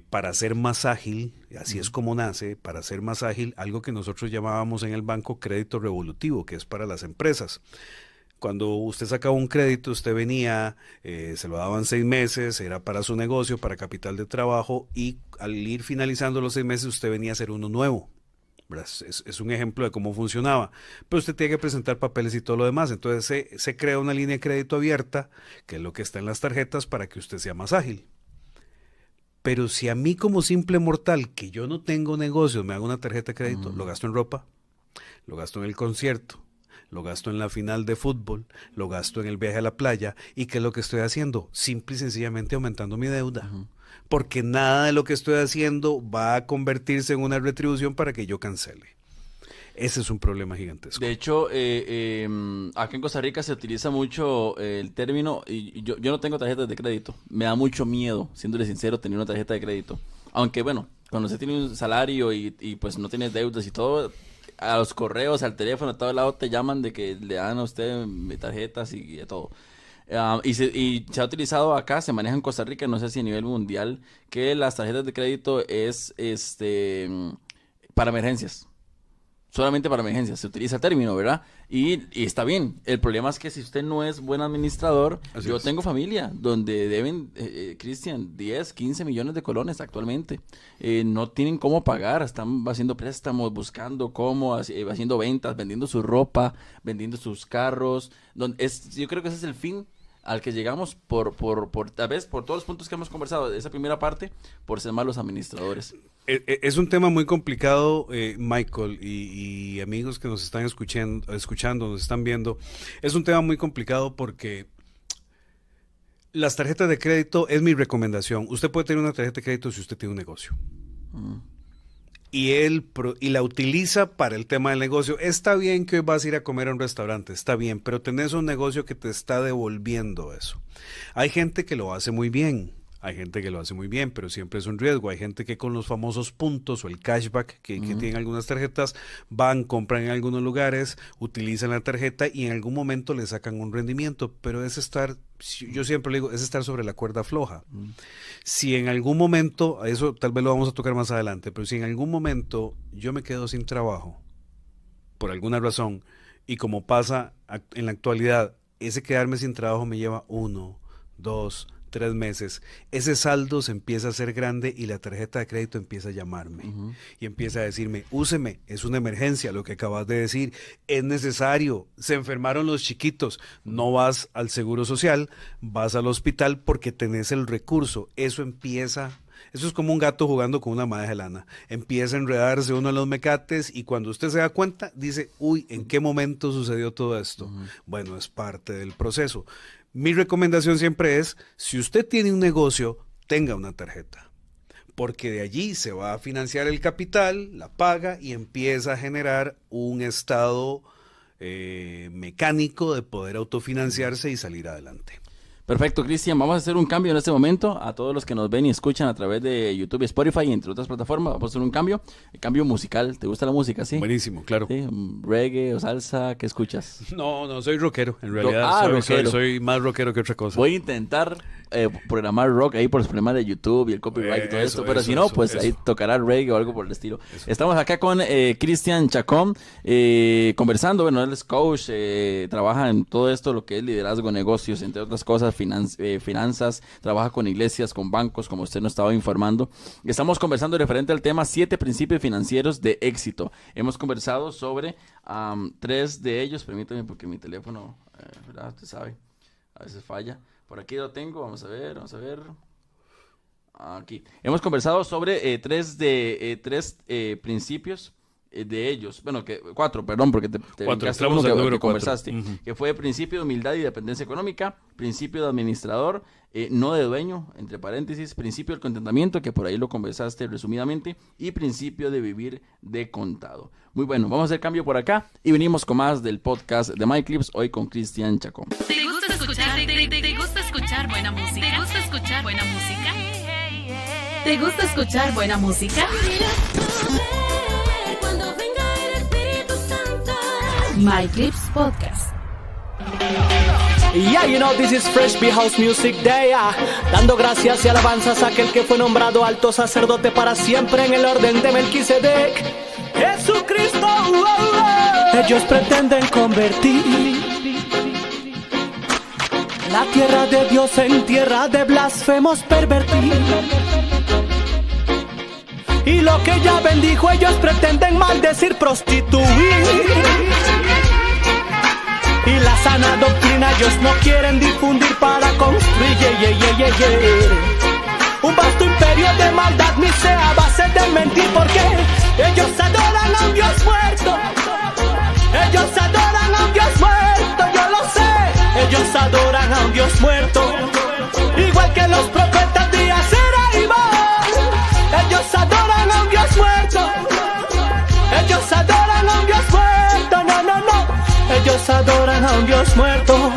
para ser más ágil, así es como nace, para ser más ágil, algo que nosotros llamábamos en el banco crédito revolutivo, que es para las empresas. Cuando usted sacaba un crédito, usted venía, se lo daban 6 meses, era para su negocio, para capital de trabajo, y al ir finalizando los 6 meses, usted venía a hacer uno nuevo. Es un ejemplo de cómo funcionaba, pero usted tiene que presentar papeles y todo lo demás. Entonces se crea una línea de crédito abierta, que es lo que está en las tarjetas, para que usted sea más ágil. Pero si a mí como simple mortal, que yo no tengo negocios, me hago una tarjeta de crédito, lo gasto en ropa, lo gasto en el concierto, lo gasto en la final de fútbol, lo gasto en el viaje a la playa, ¿y qué es lo que estoy haciendo? Simple y sencillamente aumentando mi deuda. Porque nada de lo que estoy haciendo va a convertirse en una retribución para que yo cancele. Ese es un problema gigantesco. De hecho, acá en Costa Rica se utiliza mucho el término, y yo no tengo tarjetas de crédito. Me da mucho miedo, siéndole sincero, tener una tarjeta de crédito. Aunque bueno, cuando usted tiene un salario y pues no tiene deudas y todo, a los correos, al teléfono, a todo lado te llaman de que le dan a usted tarjetas y de todo. Y se ha utilizado acá, se maneja en Costa Rica, no sé si a nivel mundial, que las tarjetas de crédito es para emergencias. solamente para emergencias, se utiliza el término, ¿verdad? Y está bien. El problema es que si usted no es buen administrador, yo tengo familia donde deben, Cristian, 10, 15 millones de colones actualmente. No tienen cómo pagar, están haciendo préstamos, buscando cómo, haciendo ventas, vendiendo su ropa, vendiendo sus carros. Yo creo que ese es el fin al que llegamos por tal vez por todos los puntos que hemos conversado de esa primera parte, por ser malos administradores. Es un tema muy complicado, Michael, y amigos que nos están escuchando, nos están viendo. Es un tema muy complicado porque las tarjetas de crédito es mi recomendación. Usted puede tener una tarjeta de crédito si usted tiene un negocio. Y la utiliza para el tema del negocio. Está bien que hoy vas a ir a comer a un restaurante, está bien, pero tenés un negocio que te está devolviendo eso. Hay gente que lo hace muy bien. Hay gente que lo hace muy bien, pero siempre es un riesgo. Hay gente que con los famosos puntos o el cashback que tienen algunas tarjetas, van, compran en algunos lugares, utilizan la tarjeta y en algún momento le sacan un rendimiento, pero yo siempre le digo, es estar sobre la cuerda floja. Si en algún momento, eso tal vez lo vamos a tocar más adelante, pero si en algún momento yo me quedo sin trabajo, por alguna razón, y como pasa en la actualidad, ese quedarme sin trabajo me lleva 1, 2, 3 meses, ese saldo se empieza a hacer grande y la tarjeta de crédito empieza a llamarme y empieza a decirme, úseme, es una emergencia, lo que acabas de decir, es necesario, se enfermaron los chiquitos, no vas al seguro social, vas al hospital porque tenés el recurso, eso es como un gato jugando con una madeja de lana, empieza a enredarse uno en los mecates y cuando usted se da cuenta dice, uy, ¿en qué momento sucedió todo esto? Bueno, es parte del proceso. Mi recomendación siempre es, si usted tiene un negocio, tenga una tarjeta, porque de allí se va a financiar el capital, la paga y empieza a generar un estado mecánico de poder autofinanciarse y salir adelante. Perfecto, Cristian. Vamos a hacer un cambio en este momento. A todos los que nos ven y escuchan a través de YouTube y Spotify y entre otras plataformas, vamos a hacer un cambio musical. ¿Te gusta la música, sí? Buenísimo, claro. ¿Sí? ¿Reggae o salsa? ¿Qué escuchas? No, soy rockero. En realidad soy más rockero que otra cosa. Voy a intentar programar rock ahí por los problemas de YouTube y el copyright y todo esto, pero si no, pues ahí tocará reggae o algo por el estilo. Estamos acá con Cristian Chacón, conversando. Bueno, él es coach, trabaja en todo esto, lo que es liderazgo, negocios, entre otras cosas, finanzas, trabaja con iglesias, con bancos, como usted nos estaba informando. Estamos conversando referente al tema 7 principios financieros de éxito. Hemos conversado sobre 3 de ellos. Permítame porque mi teléfono, ¿verdad? Usted sabe, a veces falla. Por aquí lo tengo, vamos a ver. Aquí. Hemos conversado sobre 3 principios de ellos. Bueno, 4, perdón, porque te entramos al número que conversaste. Que fue principio de humildad y dependencia económica, principio de administrador, no de dueño, entre paréntesis, principio del contentamiento, que por ahí lo conversaste resumidamente, y principio de vivir de contado. Muy bueno, vamos a hacer cambio por acá y venimos con más del podcast de MyClips, hoy con Cristian Chacón. ¿Te gusta escuchar buena música? ¿Te gusta escuchar buena música? ¿Te gusta escuchar buena música? MyClips Podcast. Yeah, you know, this is Fresh Beat House Music Day, dando gracias y alabanzas a aquel que fue nombrado alto sacerdote para siempre en el orden de Melquisedec, Jesucristo. Ellos pretenden convertir la tierra de Dios en tierra de blasfemos pervertir. Y lo que ya bendijo ellos pretenden maldecir, prostituir. Y la sana doctrina ellos no quieren difundir para construir un vasto imperio de maldad, ni sea a base de mentir, porque ellos adoran a un Dios muerto. Ellos adoran a un Dios muerto, yo lo sé. Ellos adoran a un Dios muerto, igual que los profetas de Acera y Baal. Ellos adoran a un Dios muerto. Ellos adoran a un Dios muerto, no. Ellos adoran a un Dios muerto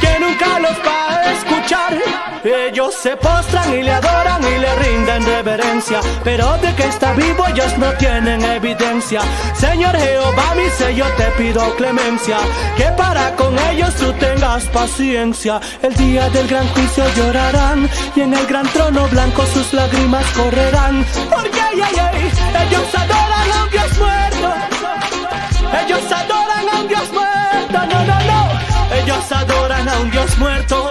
que nunca los va a escuchar. Ellos se postran y le adoran y le rinden reverencia, pero de que está vivo ellos no tienen evidencia. Señor Jehová, mi sello, te pido clemencia, que para con ellos tú tengas paciencia. El día del gran juicio llorarán y en el gran trono blanco sus lágrimas correrán. Porque ellos adoran a un Dios muerto. Ellos adoran a un Dios muerto. No. Ellos adoran a un Dios muerto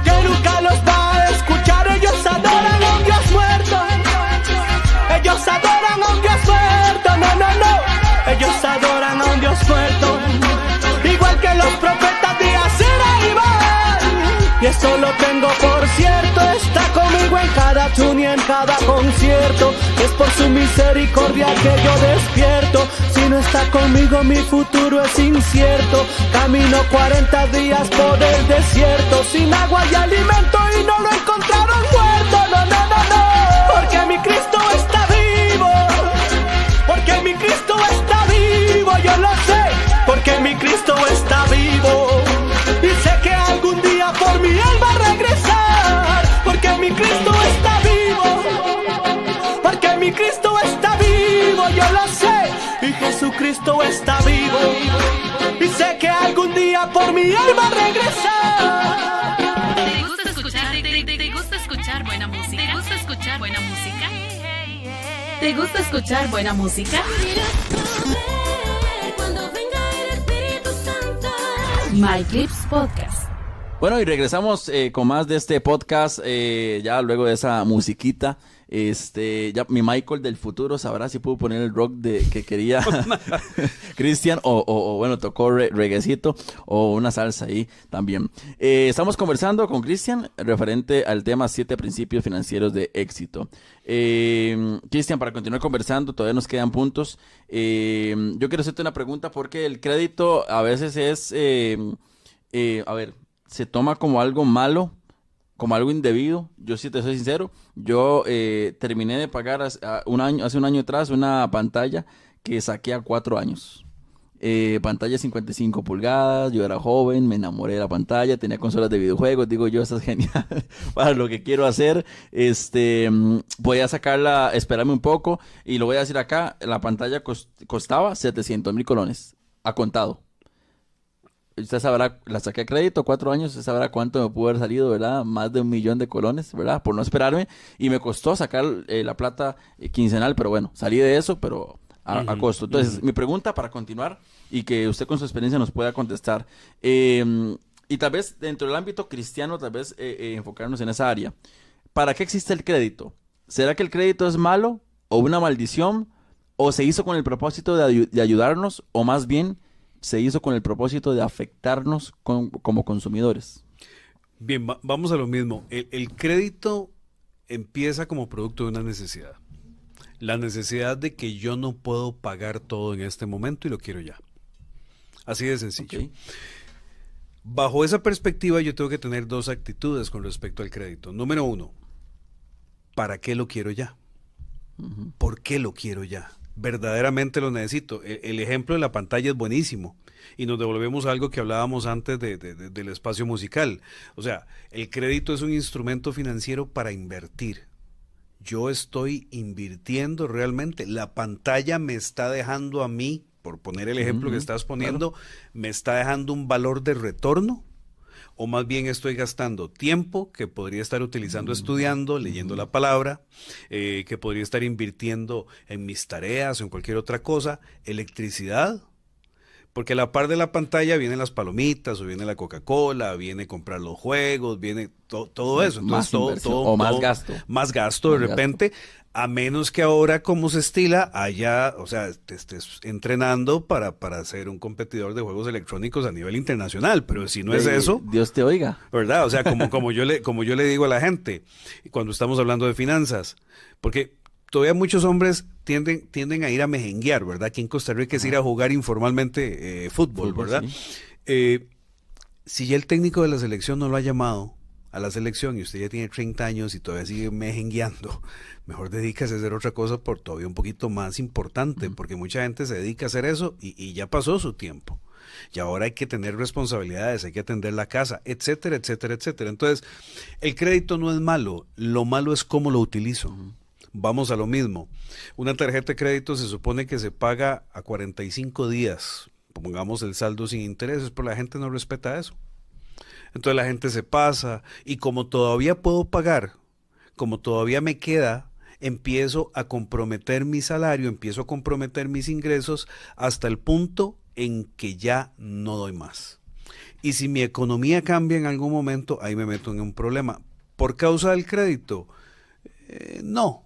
que nunca los va a escuchar. Ellos adoran a un Dios muerto. Ellos adoran a un Dios muerto. No. Ellos adoran a un Dios muerto, igual que los profetas de Acera y Baal. Y esto lo tengo por cierto, está conmigo en cada tune y en cada concierto. Es por su misericordia que yo despierto. Si no está conmigo mi futuro es incierto. Camino 40 días por el desierto, sin agua y alimento, y no lo encontraron muerto. No. Porque mi Cristo está vivo. Porque mi Cristo está vivo, yo lo sé. Porque mi Cristo está vivo. Y sé que algún día por mí Él va a regresar. Porque mi Cristo está vivo. Porque mi Cristo está vivo, yo lo sé. Y Jesucristo está vivo. Y sé que algún día por mí Él va a regresar. ¿Te gusta escuchar? ¿Te gusta escuchar buena música? ¿Te gusta escuchar buena música? ¿Te gusta escuchar buena música? My Clips Podcast. Bueno, y regresamos con más de este podcast, ya luego de esa musiquita. Ya mi Michael del futuro sabrá si pudo poner el rock que quería Cristian, o bueno, tocó reguecito o una salsa ahí también. Estamos conversando con Cristian referente al tema 7 principios financieros de éxito. Cristian, para continuar conversando, todavía nos quedan puntos. Yo quiero hacerte una pregunta porque el crédito a veces es, se toma como algo malo, como algo indebido. Yo, si te soy sincero, yo terminé de pagar hace un año atrás una pantalla que saqué a 4 años. Pantalla 55 pulgadas, yo era joven, me enamoré de la pantalla, tenía consolas de videojuegos, digo yo, esta es genial para lo que quiero hacer. Voy a sacarla, esperarme un poco, y lo voy a decir acá, la pantalla costaba 700,000 colones, a contado. Usted sabrá, la saqué a crédito, 4 años, usted sabrá cuánto me pudo haber salido, ¿verdad? Más de 1,000,000 de colones, ¿verdad? Por no esperarme, y me costó sacar la plata quincenal, pero bueno, salí de eso, pero a costo. Entonces, mi pregunta para continuar, y que usted con su experiencia nos pueda contestar, y tal vez dentro del ámbito cristiano, tal vez enfocarnos en esa área. ¿Para qué existe el crédito? ¿Será que el crédito es malo o una maldición? ¿O se hizo con el propósito de ayudarnos? ¿O más bien se hizo con el propósito de afectarnos como consumidores? Bien, vamos a lo mismo. El crédito empieza como producto de una necesidad. La necesidad de que yo no puedo pagar todo en este momento y lo quiero ya. Así de sencillo. Okay. Bajo esa perspectiva yo tengo que tener 2 actitudes con respecto al crédito. Número 1, ¿para qué lo quiero ya? ¿Por qué lo quiero ya? Verdaderamente lo necesito. El ejemplo de la pantalla es buenísimo, y nos devolvemos a algo que hablábamos antes del espacio musical. O sea, el crédito es un instrumento financiero para invertir. Yo estoy invirtiendo realmente. La pantalla me está dejando a mí, por poner el ejemplo que estás poniendo, claro, me está dejando un valor de retorno, o más bien estoy gastando tiempo que podría estar utilizando estudiando, leyendo la palabra, que podría estar invirtiendo en mis tareas o en cualquier otra cosa, electricidad, porque a la par de la pantalla vienen las palomitas, o viene la Coca-Cola, viene comprar los juegos, viene todo eso. Entonces, más gasto de repente. A menos que ahora, como se estila, o sea, te estés entrenando para ser un competidor de juegos electrónicos a nivel internacional. Pero si no es eso, Dios te oiga, ¿verdad? O sea, como yo le digo a la gente cuando estamos hablando de finanzas, porque todavía muchos hombres tienden a ir a mejenguear, ¿verdad? Aquí en Costa Rica es ir a jugar informalmente fútbol, ¿verdad? Sí. Si ya el técnico de la selección no lo ha llamado a la selección y usted ya tiene 30 años y todavía sigue mejengueando, mejor dedícase a hacer otra cosa por todavía un poquito más importante, porque mucha gente se dedica a hacer eso y ya pasó su tiempo. y ahora hay que tener responsabilidades, hay que atender la casa, etcétera, etcétera, etcétera. Entonces, el crédito no es malo, lo malo es cómo lo utilizo. Vamos a lo mismo. Una tarjeta de crédito se supone que se paga a 45 días, pongamos el saldo sin intereses, pero la gente no respeta eso. Entonces la gente se pasa y como todavía puedo pagar, como todavía me queda, empiezo a comprometer mi salario, empiezo a comprometer mis ingresos hasta el punto en que ya no doy más. Y si mi economía cambia en algún momento, ahí me meto en un problema. ¿Por causa del crédito? No.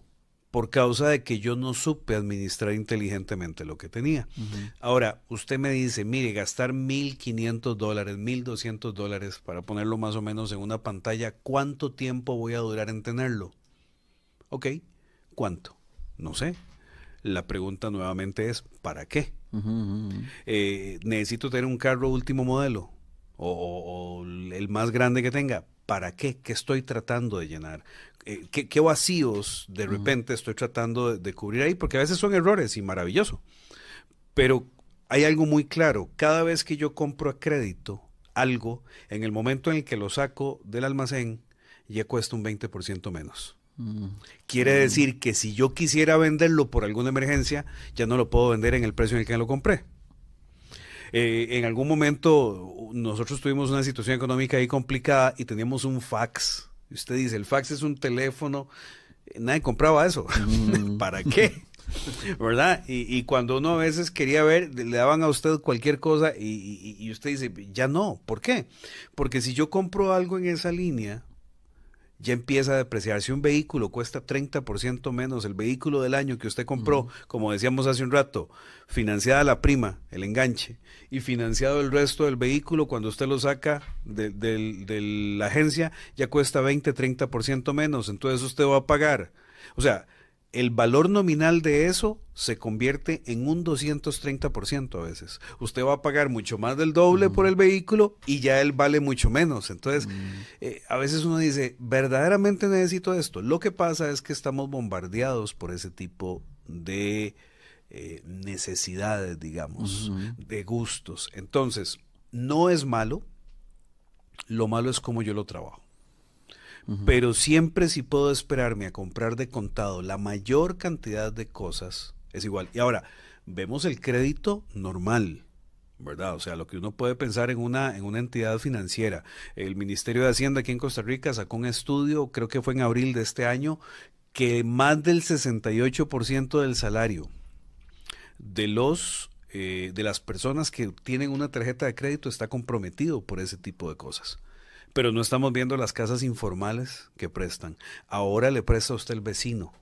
Por causa de que yo no supe administrar inteligentemente lo que tenía. Ahora, usted me dice, mire, gastar $1,500, $1,200 para ponerlo más o menos en una pantalla, ¿cuánto tiempo voy a durar en tenerlo? Ok, ¿cuánto? No sé. La pregunta nuevamente es, ¿para qué? ¿Necesito tener un carro último modelo? ¿O el más grande que tenga? ¿Para qué? ¿Qué estoy tratando de llenar? ¿Qué vacíos de repente estoy tratando de cubrir ahí? Porque a veces son errores y maravilloso. Pero hay algo muy claro. Cada vez que yo compro a crédito algo, en el momento en el que lo saco del almacén, ya cuesta un 20% menos. Quiere decir que si yo quisiera venderlo por alguna emergencia, ya no lo puedo vender en el precio en el que lo compré. En algún momento nosotros tuvimos una situación económica ahí complicada y teníamos un fax. Y usted dice, el fax es un teléfono. Nadie compraba eso. ¿Para qué? ¿Verdad? Y cuando uno a veces quería ver, le daban a usted cualquier cosa y usted dice, ya no. ¿Por qué? Porque si yo compro algo en esa línea, ya empieza a depreciarse. Un vehículo cuesta 30% menos. El vehículo del año que usted compró, como decíamos hace un rato, financiada la prima, el enganche, y financiado el resto del vehículo, cuando usted lo saca de la agencia, ya cuesta 20-30% menos. Entonces usted va a pagar. O sea, el valor nominal de eso se convierte en un 230% a veces. Usted va a pagar mucho más del doble por el vehículo y ya él vale mucho menos. Entonces, a veces uno dice, ¿verdaderamente necesito esto? Lo que pasa es que estamos bombardeados por ese tipo de necesidades, digamos, de gustos. Entonces, no es malo, lo malo es cómo yo lo trabajo. Pero siempre si puedo esperarme a comprar de contado la mayor cantidad de cosas, es igual. Y ahora, vemos el crédito normal, ¿verdad? O sea, lo que uno puede pensar en una entidad financiera. El Ministerio de Hacienda aquí en Costa Rica sacó un estudio, creo que fue en abril de este año, que más del 68% del salario de las personas que tienen una tarjeta de crédito está comprometido por ese tipo de cosas. Pero no estamos viendo las casas informales que prestan. Ahora le presta a usted el vecino,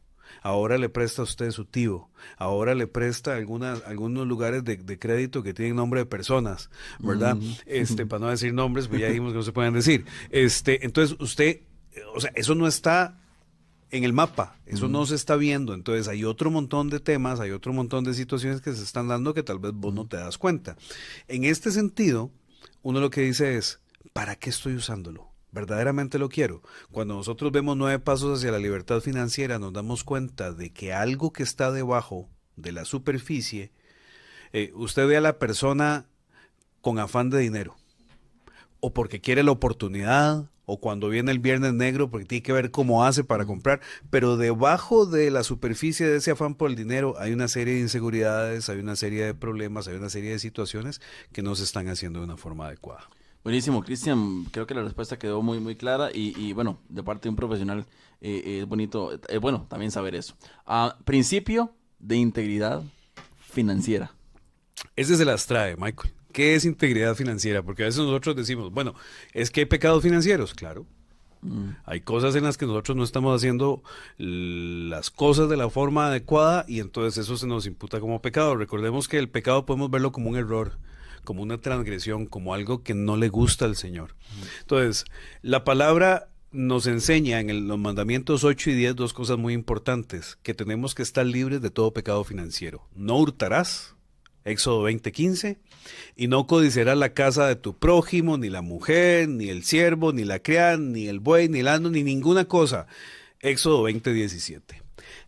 ahora le presta a usted su tío, ahora le presta algunos lugares de crédito que tienen nombre de personas, ¿verdad? Para no decir nombres, pues ya dijimos que no se pueden decir. Entonces usted, o sea, eso no está en el mapa, eso no se está viendo. Entonces hay otro montón de temas, hay otro montón de situaciones que se están dando que tal vez vos no te das cuenta. En este sentido, uno lo que dice es, ¿para qué estoy usándolo? ¿Verdaderamente lo quiero? Cuando nosotros vemos 9 pasos hacia la libertad financiera, nos damos cuenta de que algo que está debajo de la superficie, usted ve a la persona con afán de dinero, o porque quiere la oportunidad, o cuando viene el viernes negro porque tiene que ver cómo hace para comprar, pero debajo de la superficie de ese afán por el dinero hay una serie de inseguridades, hay una serie de problemas, hay una serie de situaciones que no se están haciendo de una forma adecuada. Buenísimo, Cristian, creo que la respuesta quedó muy, muy clara y bueno, de parte de un profesional es bonito, bueno, también saber eso. Principio de integridad financiera. Ese se las trae, Michael. ¿Qué es integridad financiera? Porque a veces nosotros decimos, bueno, es que hay pecados financieros, claro. Hay cosas en las que nosotros no estamos haciendo las cosas de la forma adecuada y entonces eso se nos imputa como pecado. Recordemos que el pecado podemos verlo como un error, como una transgresión, como algo que no le gusta al Señor. Entonces, la palabra nos enseña en los mandamientos 8 y 10 dos cosas muy importantes, que tenemos que estar libres de todo pecado financiero. No hurtarás, Éxodo 20:15, y no codiciarás la casa de tu prójimo, ni la mujer, ni el siervo, ni la criada, ni el buey, ni el asno, ni ninguna cosa, Éxodo 20:17.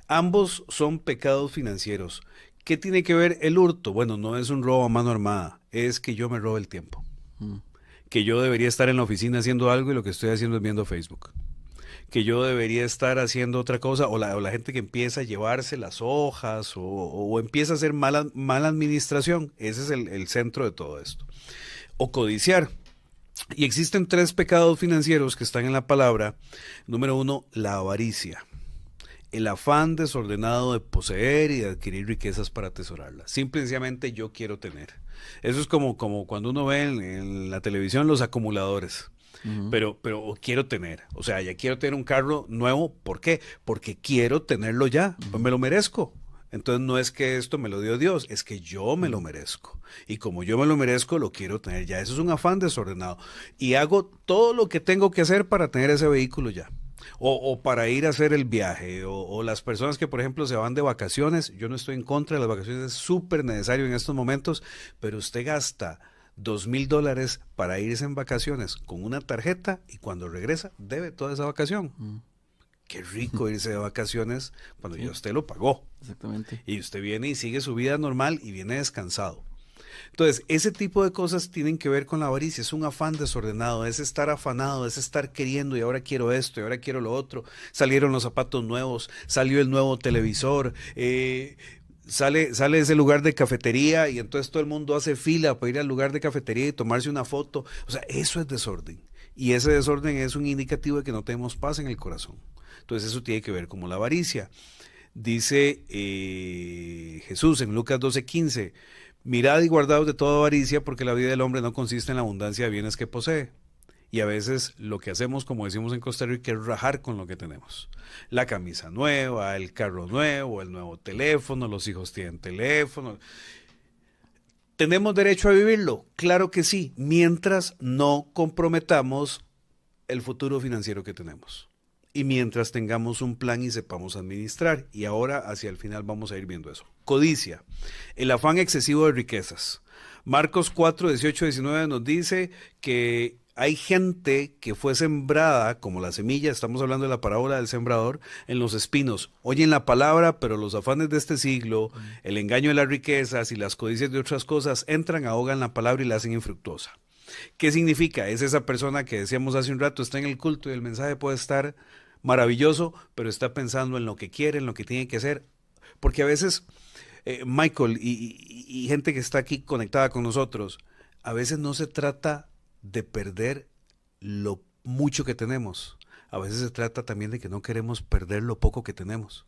Ambos son pecados financieros. ¿Qué tiene que ver el hurto? Bueno, no es un robo a mano armada, es que yo me robe el tiempo. Que yo debería estar en la oficina haciendo algo y lo que estoy haciendo es viendo Facebook. Que yo debería estar haciendo otra cosa, o la gente que empieza a llevarse las hojas o empieza a hacer mala administración. Ese es el centro de todo esto. O codiciar. Y existen 3 pecados financieros que están en la palabra. Número 1, la avaricia. El afán desordenado de poseer y de adquirir riquezas para atesorarlas. Simple y sencillamente yo quiero tener. Eso es como cuando uno ve en la televisión los acumuladores. Pero quiero tener, o sea, ya quiero tener un carro nuevo. ¿Por qué? Porque quiero tenerlo ya, pues me lo merezco. Entonces no es que esto me lo dio Dios, es que yo me lo merezco. Y como yo me lo merezco, lo quiero tener ya. Eso es un afán desordenado. Y hago todo lo que tengo que hacer para tener ese vehículo ya. O para ir a hacer el viaje, o las personas que por ejemplo se van de vacaciones. Yo no estoy en contra de las vacaciones, es súper necesario en estos momentos, pero usted gasta $2,000 para irse en vacaciones con una tarjeta y cuando regresa debe toda esa vacación. Qué rico irse de vacaciones cuando ya usted lo pagó. Exactamente. Y usted viene y sigue su vida normal y viene descansado. Entonces, ese tipo de cosas tienen que ver con la avaricia. Es un afán desordenado, es estar afanado, es estar queriendo y ahora quiero esto y ahora quiero lo otro. Salieron los zapatos nuevos, salió el nuevo televisor, sale ese lugar de cafetería y entonces todo el mundo hace fila para ir al lugar de cafetería y tomarse una foto. O sea, eso es desorden. Y ese desorden es un indicativo de que no tenemos paz en el corazón. Entonces eso tiene que ver con la avaricia. Dice Jesús en Lucas 12:15, mirad y guardaos de toda avaricia porque la vida del hombre no consiste en la abundancia de bienes que posee. Y a veces lo que hacemos, como decimos en Costa Rica, es rajar con lo que tenemos. La camisa nueva, el carro nuevo, el nuevo teléfono, los hijos tienen teléfono. ¿Tenemos derecho a vivirlo? Claro que sí, mientras no comprometamos el futuro financiero que tenemos. Y mientras tengamos un plan y sepamos administrar. Y ahora hacia el final vamos a ir viendo eso. Codicia, el afán excesivo de riquezas. Marcos 4, 18, 19 nos dice que hay gente que fue sembrada, como la semilla, estamos hablando de la parábola del sembrador, en los espinos. Oyen la palabra, pero los afanes de este siglo, el engaño de las riquezas y las codicias de otras cosas, entran, ahogan la palabra y la hacen infructuosa. ¿Qué significa? Es esa persona que decíamos hace un rato, está en el culto y el mensaje puede estar maravilloso, pero está pensando en lo que quiere, en lo que tiene que hacer. Porque a veces, Michael y gente que está aquí conectada con nosotros, a veces no se trata de perder lo mucho que tenemos. A veces se trata también de que no queremos perder lo poco que tenemos.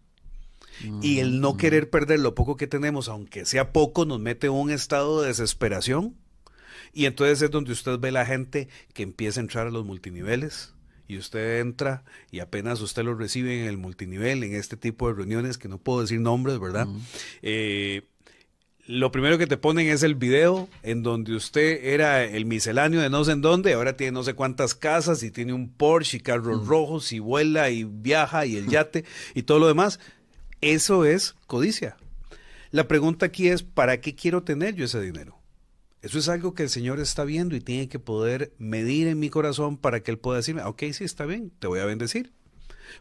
Y el no querer perder lo poco que tenemos, aunque sea poco, nos mete en un estado de desesperación. Y entonces es donde usted ve la gente que empieza a entrar a los multiniveles. Y usted entra y apenas usted lo recibe en el multinivel, en este tipo de reuniones que no puedo decir nombres, ¿verdad? Lo primero que te ponen es el video en donde usted era el misceláneo de no sé en dónde, ahora tiene no sé cuántas casas y tiene un Porsche y carros rojos y vuela y viaja y el yate y todo lo demás. Eso es codicia. La pregunta aquí es, ¿para qué quiero tener yo ese dinero? Eso es algo que el Señor está viendo y tiene que poder medir en mi corazón para que Él pueda decirme, ok, sí, está bien, te voy a bendecir.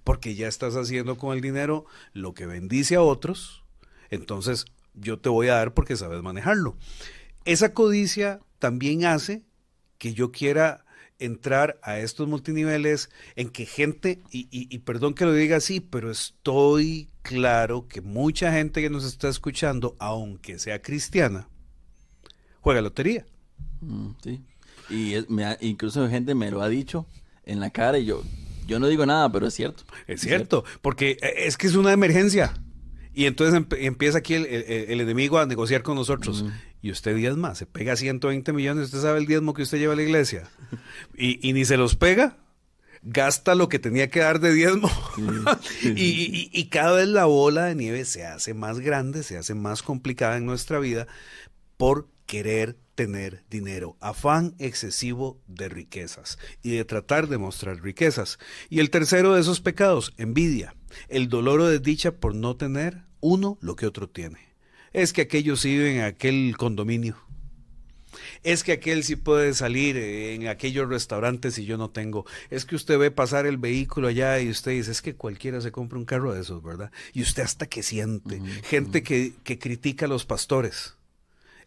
Porque ya estás haciendo con el dinero lo que bendice a otros, entonces yo te voy a dar porque sabes manejarlo. Esa codicia también hace que yo quiera entrar a estos multiniveles en que gente, y perdón que lo diga así, pero estoy claro que mucha gente que nos está escuchando, aunque sea cristiana, juega lotería. Sí. Y incluso gente me lo ha dicho en la cara y yo no digo nada, pero es cierto. Es cierto, porque es que es una emergencia. Y entonces empieza aquí el enemigo a negociar con nosotros. Y usted diezma, se pega 120 millones, usted sabe el diezmo que usted lleva a la iglesia. Y ni se los pega, gasta lo que tenía que dar de diezmo. Sí. y cada vez la bola de nieve se hace más grande, se hace más complicada en nuestra vida por querer tener dinero, afán excesivo de riquezas y de tratar de mostrar riquezas. Y el tercero de esos pecados, envidia, el dolor o desdicha por no tener uno lo que otro tiene. Es que aquellos sí viven en aquel condominio, es que aquel sí puede salir en aquellos restaurantes y yo no tengo, es que usted ve pasar el vehículo allá y usted dice, es que cualquiera se compra un carro de esos, ¿verdad? Y usted hasta que siente, gente que critica a los pastores.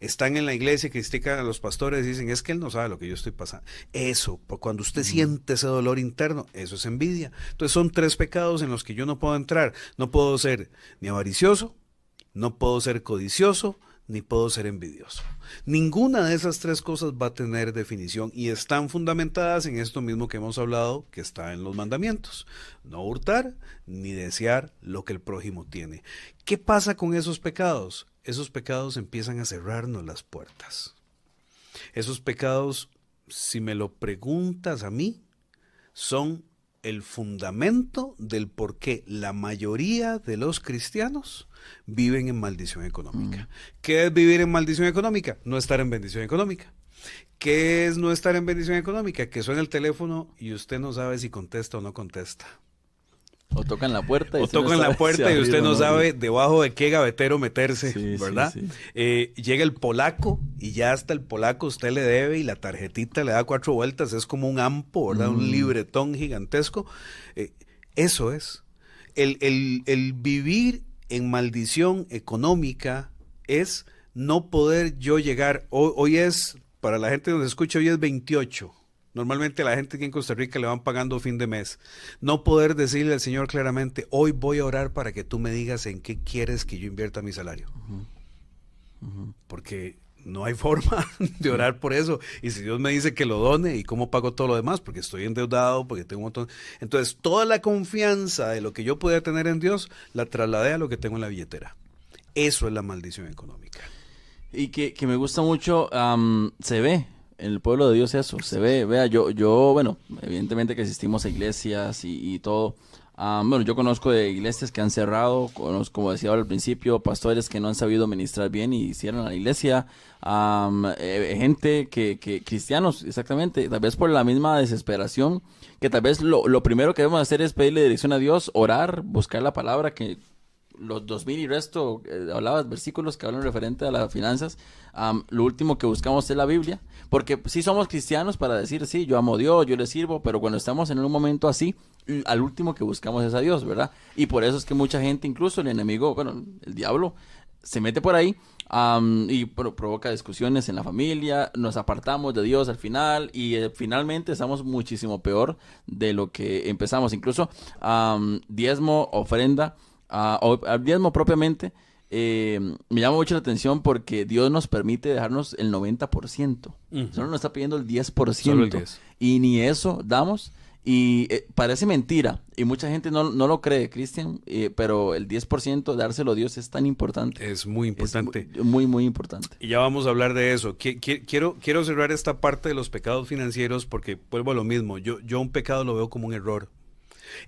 están en la iglesia, critican a los pastores y dicen, es que él no sabe lo que yo estoy pasando. Eso, cuando usted siente ese dolor interno, eso es envidia. Entonces son 3 pecados en los que yo no puedo entrar. No puedo ser ni avaricioso, no puedo ser codicioso, ni puedo ser envidioso. Ninguna de esas 3 cosas va a tener definición y están fundamentadas en esto mismo que hemos hablado, que está en los mandamientos. No hurtar ni desear lo que el prójimo tiene. ¿Qué pasa con esos pecados? Esos pecados empiezan a cerrarnos las puertas. Esos pecados, si me lo preguntas a mí, son el fundamento del por qué la mayoría de los cristianos viven en maldición económica. ¿Qué es vivir en maldición económica? No estar en bendición económica. ¿Qué es no estar en bendición económica? Que suena el teléfono y usted no sabe si contesta o no contesta. O tocan la puerta y, usted no sabe debajo de qué gavetero meterse, sí, ¿verdad? Sí, sí. Llega el polaco y ya hasta el polaco usted le debe y la tarjetita le da 4 vueltas, es como un ampo, ¿verdad? Un libretón gigantesco. Eso es. El vivir en maldición económica es no poder yo llegar, hoy es, para la gente que nos escucha, hoy es 28. Normalmente a la gente aquí en Costa Rica le van pagando fin de mes. No poder decirle al Señor claramente, hoy voy a orar para que tú me digas en qué quieres que yo invierta mi salario. Porque no hay forma de orar por eso. Y si Dios me dice que lo done, ¿y cómo pago todo lo demás? Porque estoy endeudado, porque tengo un montón. Entonces, toda la confianza de lo que yo podía tener en Dios, la trasladé a lo que tengo en la billetera. Eso es la maldición económica. Y que me gusta mucho, se ve. En el pueblo de Dios eso, se ve, vea, yo bueno, evidentemente que asistimos a iglesias y todo, bueno, yo conozco de iglesias que han cerrado, conozco, como decía ahora al principio, pastores que no han sabido ministrar bien y cierran la iglesia, gente cristianos, exactamente, tal vez por la misma desesperación, que tal vez lo primero que debemos hacer es pedirle dirección a Dios, orar, buscar la palabra que... Los 2000 y resto, hablabas versículos que hablan referente a las finanzas, lo último que buscamos es la Biblia, porque sí somos cristianos para decir, sí, yo amo a Dios, yo le sirvo, pero cuando estamos en un momento así, al último que buscamos es a Dios, ¿verdad? Y por eso es que mucha gente, incluso el enemigo, bueno, el diablo, se mete por ahí y provoca discusiones en la familia, nos apartamos de Dios al final y finalmente estamos muchísimo peor de lo que empezamos, incluso diezmo, ofrenda, al diezmo propiamente, me llama mucho la atención porque Dios nos permite dejarnos el 90%. Solo nos está pidiendo el 10%. Solo el 10%. Y ni eso damos. Y parece mentira. Y mucha gente no lo cree, Cristian. Pero el 10% dárselo a Dios es tan importante. Es muy importante. Es muy, muy importante. Y ya vamos a hablar de eso. Quiero cerrar esta parte de los pecados financieros porque vuelvo a lo mismo. Yo un pecado lo veo como un error.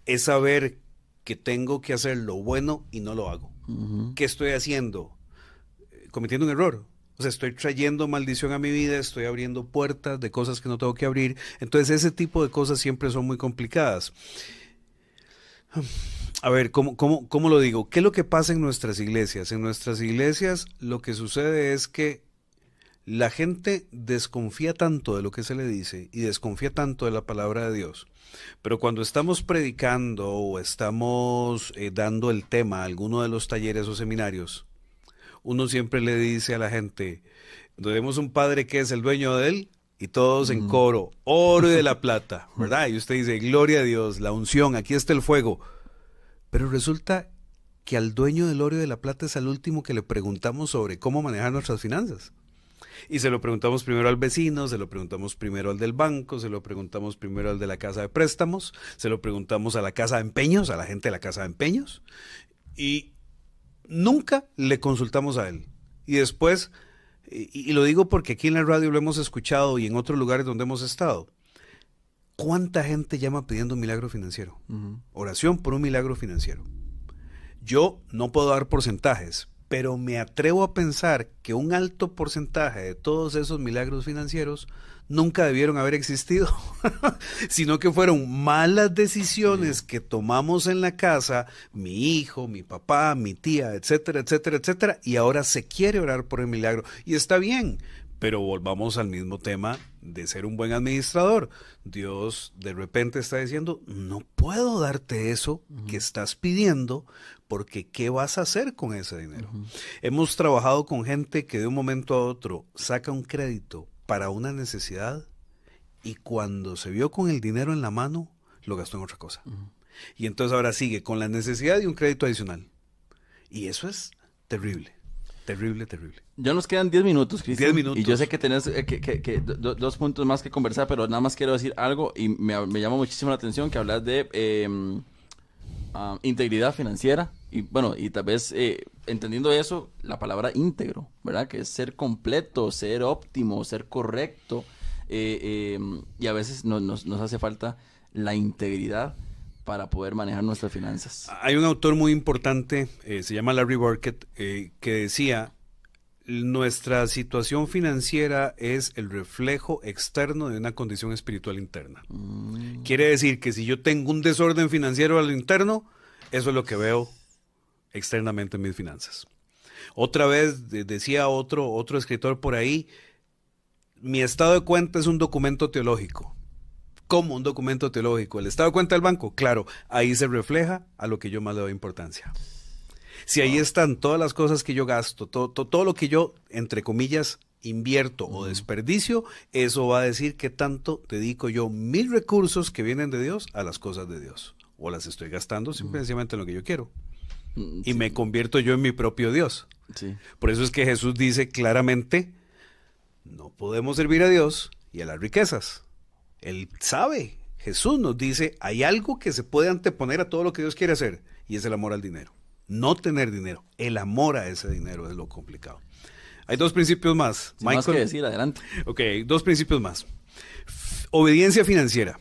Es saber que tengo que hacer lo bueno y no lo hago. ¿Qué estoy haciendo? Cometiendo un error. O sea, estoy trayendo maldición a mi vida, estoy abriendo puertas de cosas que no tengo que abrir. Entonces, ese tipo de cosas siempre son muy complicadas. A ver, ¿cómo lo digo? ¿Qué es lo que pasa en nuestras iglesias? En nuestras iglesias lo que sucede es que la gente desconfía tanto de lo que se le dice y desconfía tanto de la palabra de Dios. Pero cuando estamos predicando o estamos dando el tema a alguno de los talleres o seminarios, uno siempre le dice a la gente, tenemos un padre que es el dueño de él, y todos en coro, oro y de la plata, ¿verdad? Y usted dice, gloria a Dios, la unción, aquí está el fuego. Pero resulta que al dueño del oro y de la plata es al último que le preguntamos sobre cómo manejar nuestras finanzas. Y se lo preguntamos primero al vecino, se lo preguntamos primero al del banco, se lo preguntamos primero al de la casa de préstamos, se lo preguntamos a la casa de empeños, a la gente de la casa de empeños, y nunca le consultamos a él. Y después, y lo digo porque aquí en la radio lo hemos escuchado y en otros lugares donde hemos estado, ¿cuánta gente llama pidiendo un milagro financiero? Oración por un milagro financiero. Yo no puedo dar porcentajes, pero me atrevo a pensar que un alto porcentaje de todos esos milagros financieros nunca debieron haber existido, sino que fueron malas decisiones que tomamos en la casa, mi hijo, mi papá, mi tía, etcétera, etcétera, etcétera, y ahora se quiere orar por el milagro, y está bien, Pero volvamos al mismo tema de ser un buen administrador. Dios de repente está diciendo, no puedo darte eso que estás pidiendo, porque ¿qué vas a hacer con ese dinero? Hemos trabajado con gente que de un momento a otro saca un crédito para una necesidad y cuando se vio con el dinero en la mano, lo gastó en otra cosa. Y entonces ahora sigue con la necesidad de un crédito adicional. Y eso es terrible. Terrible, terrible. Ya nos quedan 10 minutos, Cristian. 10 minutos. Y yo sé que tenés dos puntos más que conversar, pero nada más quiero decir algo y me llama muchísimo la atención que hablas de integridad financiera. Y bueno, y tal vez entendiendo eso, la palabra íntegro, ¿verdad? Que es ser completo, ser óptimo, ser correcto. Y a veces nos hace falta la integridad para poder manejar nuestras finanzas. Hay un autor muy importante, se llama Larry Burkett, que decía, nuestra situación financiera es el reflejo externo de una condición espiritual interna. Quiere decir que si yo tengo un desorden financiero a lo interno, eso es lo que veo externamente en mis finanzas. Otra vez, decía otro escritor por ahí, mi estado de cuenta es un documento teológico. ¿Cómo un documento teológico? ¿El estado de cuenta del banco? Claro, ahí se refleja a lo que yo más le doy importancia. Si ahí están todas las cosas que yo gasto, todo lo que yo, entre comillas, invierto o desperdicio, eso va a decir qué tanto dedico yo mis recursos que vienen de Dios a las cosas de Dios. O las estoy gastando simplemente en lo que yo quiero. Y me convierto yo en mi propio Dios. Sí. Por eso es que Jesús dice claramente, no podemos servir a Dios y a las riquezas. Él sabe, Jesús nos dice, hay algo que se puede anteponer a todo lo que Dios quiere hacer, y es el amor al dinero. No tener dinero, el amor a ese dinero es lo complicado. Hay dos principios más. Sin más que decir, adelante. Ok, dos principios más. Obediencia financiera.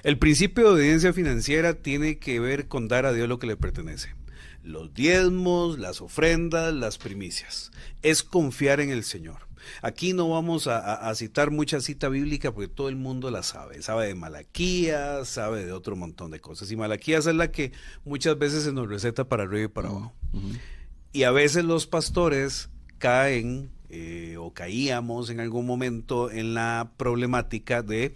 El principio de obediencia financiera tiene que ver con dar a Dios lo que le pertenece. Los diezmos, las ofrendas, las primicias. Es confiar en el Señor. Aquí no vamos a citar mucha cita bíblica porque todo el mundo la sabe. Sabe de Malaquías, sabe de otro montón de cosas. Y Malaquías es la que muchas veces se nos receta para arriba y para abajo. Y a veces los pastores caen o caíamos en algún momento en la problemática de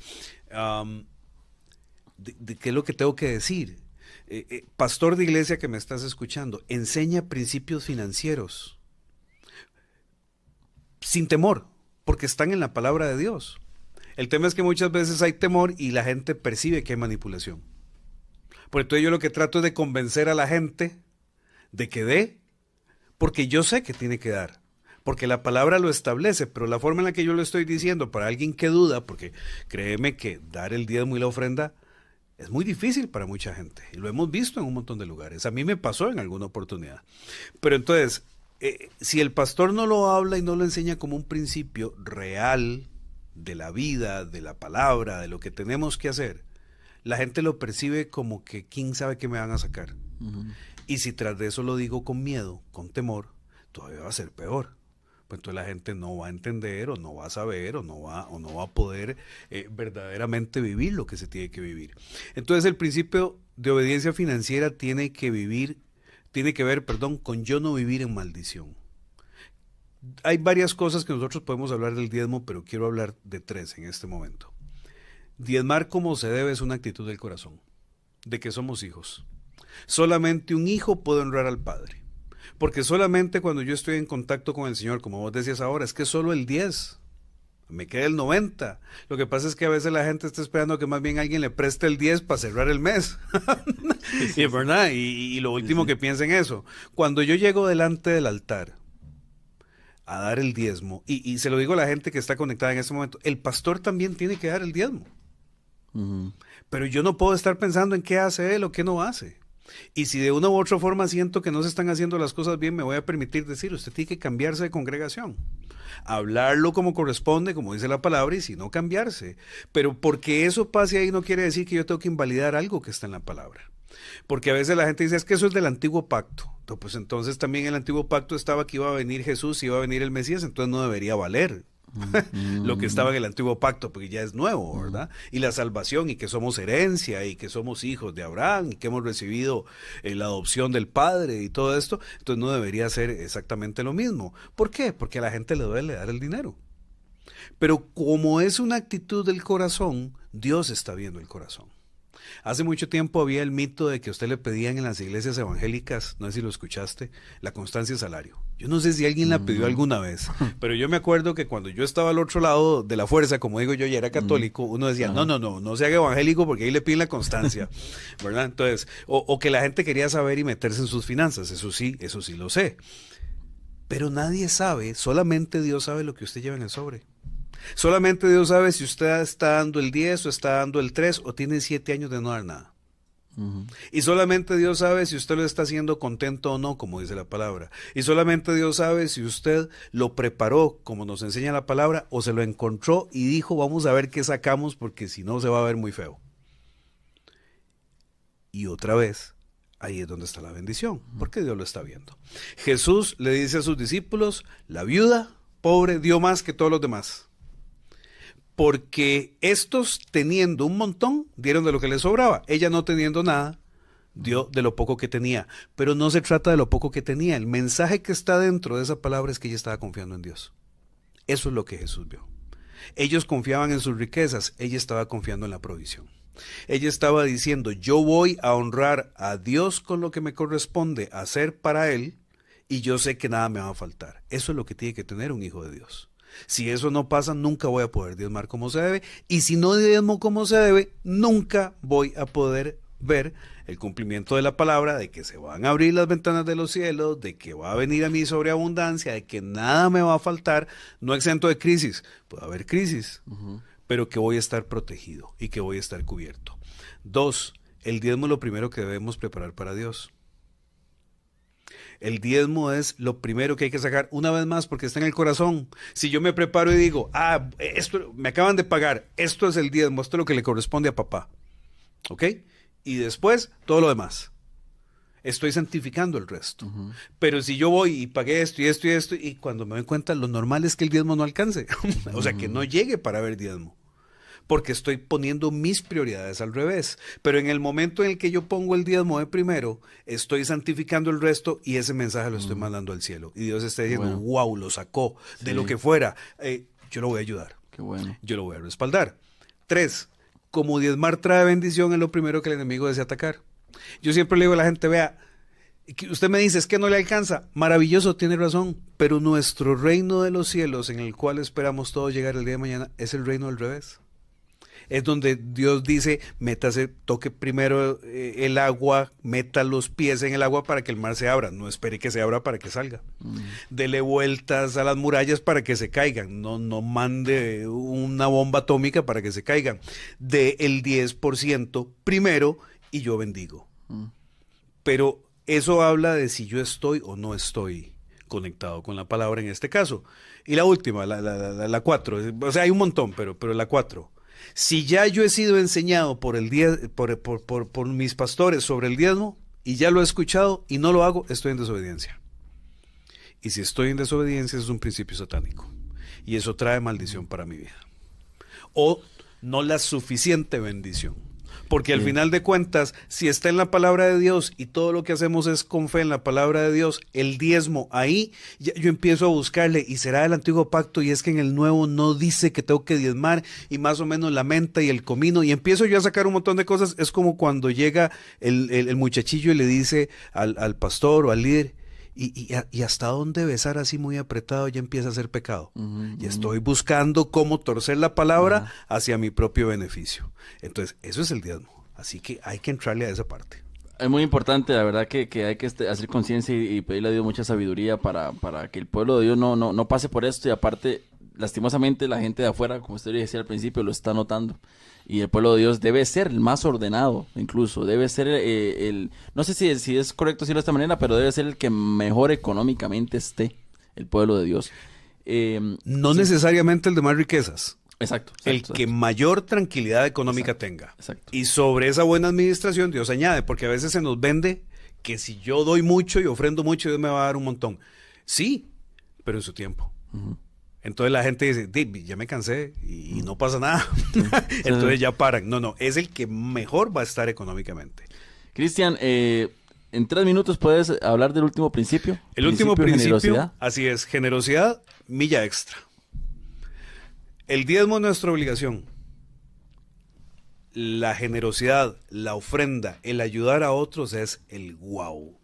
qué es lo que tengo que decir. Pastor de iglesia que me estás escuchando, enseña principios financieros. Sin temor, porque están en la palabra de Dios. El tema es que muchas veces hay temor y la gente percibe que hay manipulación. Por entonces yo lo que trato es de convencer a la gente de que dé, porque yo sé que tiene que dar, porque la palabra lo establece, pero la forma en la que yo lo estoy diciendo para alguien que duda, porque créeme que dar el diezmo y la ofrenda es muy difícil para mucha gente, y lo hemos visto en un montón de lugares. A mí me pasó en alguna oportunidad. Pero entonces, si el pastor no lo habla y no lo enseña como un principio real de la vida, de la palabra, de lo que tenemos que hacer, la gente lo percibe como que quién sabe qué me van a sacar. Y si tras de eso lo digo con miedo, con temor, todavía va a ser peor. Pues entonces la gente no va a entender o no va a saber o no va a poder verdaderamente vivir lo que se tiene que vivir. Entonces el principio de obediencia financiera tiene que ver con yo no vivir en maldición. Hay varias cosas que nosotros podemos hablar del diezmo, pero quiero hablar de 3 en este momento. Diezmar como se debe es una actitud del corazón, de que somos hijos. Solamente un hijo puede honrar al Padre, porque solamente cuando yo estoy en contacto con el Señor, como vos decías ahora, es que solo el 10, me queda el 90. Lo que pasa es que a veces la gente está esperando que más bien alguien le preste el 10 para cerrar el mes. Sí, ¿verdad? Y lo último que piensa en eso. Cuando yo llego delante del altar a dar el diezmo, y se lo digo a la gente que está conectada en este momento, el pastor también tiene que dar el diezmo. Pero yo no puedo estar pensando en qué hace él o qué no hace. Y si de una u otra forma siento que no se están haciendo las cosas bien, me voy a permitir decir, usted tiene que cambiarse de congregación. Hablarlo como corresponde, como dice la palabra, y si no, cambiarse. Pero porque eso pase ahí no quiere decir que yo tengo que invalidar algo que está en la palabra. Porque a veces la gente dice, es que eso es del antiguo pacto. Pues entonces también el antiguo pacto estaba que iba a venir Jesús, iba a venir el Mesías, entonces no debería valer lo que estaba en el antiguo pacto, porque ya es nuevo, ¿verdad? Y la salvación, y que somos herencia, y que somos hijos de Abraham, y que hemos recibido la adopción del Padre, y todo esto, entonces no debería ser exactamente lo mismo. ¿Por qué? Porque a la gente le duele dar el dinero. Pero como es una actitud del corazón, Dios está viendo el corazón. Hace mucho tiempo había el mito de que a usted le pedían en las iglesias evangélicas, no sé si lo escuchaste, la constancia de salario. Yo no sé si alguien la pidió alguna vez, pero yo me acuerdo que cuando yo estaba al otro lado de la fuerza, como digo yo, y era católico, uno decía, no se haga evangélico porque ahí le piden la constancia, ¿verdad? Entonces, o que la gente quería saber y meterse en sus finanzas, eso sí lo sé. Pero nadie sabe, solamente Dios sabe lo que usted lleva en el sobre. Solamente Dios sabe si usted está dando el 10 o está dando el 3 o tiene 7 años de no dar nada. Y solamente Dios sabe si usted lo está haciendo contento o no, como dice la palabra. Y solamente Dios sabe si usted lo preparó, como nos enseña la palabra, o se lo encontró y dijo, vamos a ver qué sacamos porque si no se va a ver muy feo. Y otra vez, ahí es donde está la bendición, porque Dios lo está viendo. Jesús le dice a sus discípulos, la viuda pobre dio más que todos los demás. Porque estos teniendo un montón, dieron de lo que les sobraba. Ella no teniendo nada, dio de lo poco que tenía. Pero no se trata de lo poco que tenía. El mensaje que está dentro de esa palabra es que ella estaba confiando en Dios. Eso es lo que Jesús vio. Ellos confiaban en sus riquezas, ella estaba confiando en la provisión. Ella estaba diciendo, yo voy a honrar a Dios con lo que me corresponde hacer para Él, y yo sé que nada me va a faltar. Eso es lo que tiene que tener un hijo de Dios. Si eso no pasa, nunca voy a poder diezmar como se debe, y si no diezmo como se debe, nunca voy a poder ver el cumplimiento de la palabra, de que se van a abrir las ventanas de los cielos, de que va a venir a mí sobreabundancia, de que nada me va a faltar, no exento de crisis. Puede haber crisis, pero que voy a estar protegido y que voy a estar cubierto. 2, el diezmo es lo primero que debemos preparar para Dios. El diezmo es lo primero que hay que sacar, una vez más, porque está en el corazón. Si yo me preparo y digo, esto me acaban de pagar, esto es el diezmo, esto es lo que le corresponde a papá, ¿ok? Y después, todo lo demás. Estoy santificando el resto. Pero si yo voy y pagué esto y esto y esto, y cuando me doy cuenta, lo normal es que el diezmo no alcance. O sea, que no llegue para ver diezmo. Porque estoy poniendo mis prioridades al revés. Pero en el momento en el que yo pongo el diezmo de primero, estoy santificando el resto y ese mensaje lo estoy mandando al cielo. Y Dios está diciendo, wow, lo sacó de lo que fuera. Yo lo voy a ayudar. Qué bueno. Yo lo voy a respaldar. 3, como diezmar trae bendición, es lo primero que el enemigo desea atacar. Yo siempre le digo a la gente, vea, usted me dice, es que no le alcanza. Maravilloso, tiene razón. Pero nuestro reino de los cielos, en el cual esperamos todos llegar el día de mañana, es el reino al revés. Es donde Dios dice, métase, toque primero el agua, meta los pies en el agua para que el mar se abra. No espere que se abra para que salga. Dele vueltas a las murallas para que se caigan. No mande una bomba atómica para que se caigan. De el 10% primero y yo bendigo. Pero eso habla de si yo estoy o no estoy conectado con la palabra en este caso. Y la última, la 4. O sea, hay un montón, pero la 4. Si ya yo he sido enseñado por mis pastores sobre el diezmo y ya lo he escuchado y no lo hago, estoy en desobediencia. Y si estoy en desobediencia es un principio satánico y eso trae maldición para mi vida. O no la suficiente bendición. Porque al final de cuentas, si está en la palabra de Dios y todo lo que hacemos es con fe en la palabra de Dios, el diezmo ahí, yo empiezo a buscarle y será del antiguo pacto y es que en el nuevo no dice que tengo que diezmar y más o menos la menta y el comino y empiezo yo a sacar un montón de cosas. Es como cuando llega el muchachillo y le dice al pastor o al líder, y hasta dónde besar así muy apretado ya empieza a ser pecado. Y estoy buscando cómo torcer la palabra hacia mi propio beneficio. Entonces, eso es el diezmo. Así que hay que entrarle a esa parte. Es muy importante, la verdad, que hay que hacer conciencia y pedirle a Dios mucha sabiduría para que el pueblo de Dios no pase por esto. Y aparte, lastimosamente, la gente de afuera, como usted decía al principio, lo está notando. Y el pueblo de Dios debe ser el más ordenado, incluso. Debe ser no sé si es correcto decirlo de esta manera, pero debe ser el que mejor económicamente esté, el pueblo de Dios. No necesariamente el de más riquezas. Exacto. El que mayor tranquilidad económica tenga. Exacto. Y sobre esa buena administración Dios añade, porque a veces se nos vende que si yo doy mucho y ofrendo mucho, Dios me va a dar un montón. Sí, pero en su tiempo. Entonces la gente dice, ya me cansé y no pasa nada. Entonces ya paran. No, es el que mejor va a estar económicamente. Cristian, en 3 minutos puedes hablar del último principio. El último principio, generosidad. Así es, generosidad, milla extra. El diezmo es nuestra obligación. La generosidad, la ofrenda, el ayudar a otros es el wow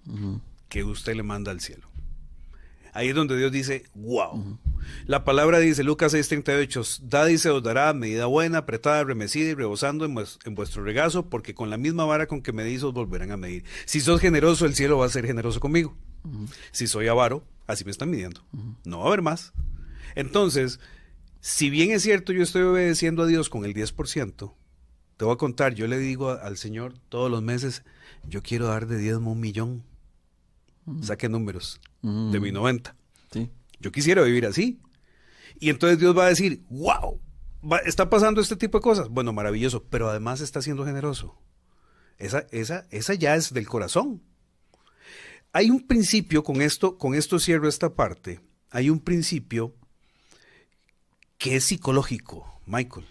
que usted le manda al cielo. Ahí es donde Dios dice, wow. La palabra dice, Lucas 6:38, dad y se os dará medida buena, apretada, remecida y rebosando en vuestro regazo, porque con la misma vara con que medís os volverán a medir. Si sos generoso, el cielo va a ser generoso conmigo. Si soy avaro, así me están midiendo. No va a haber más. Entonces, si bien es cierto, yo estoy obedeciendo a Dios con el 10%, te voy a contar, yo le digo al Señor todos los meses, yo quiero dar de diezmo 1,000,000. Saque números de mi 90. Sí. Yo quisiera vivir así. Y entonces Dios va a decir, wow, está pasando este tipo de cosas. Bueno, maravilloso, pero además está siendo generoso. Esa ya es del corazón. Hay un principio, con esto cierro esta parte, hay un principio que es psicológico, Michael.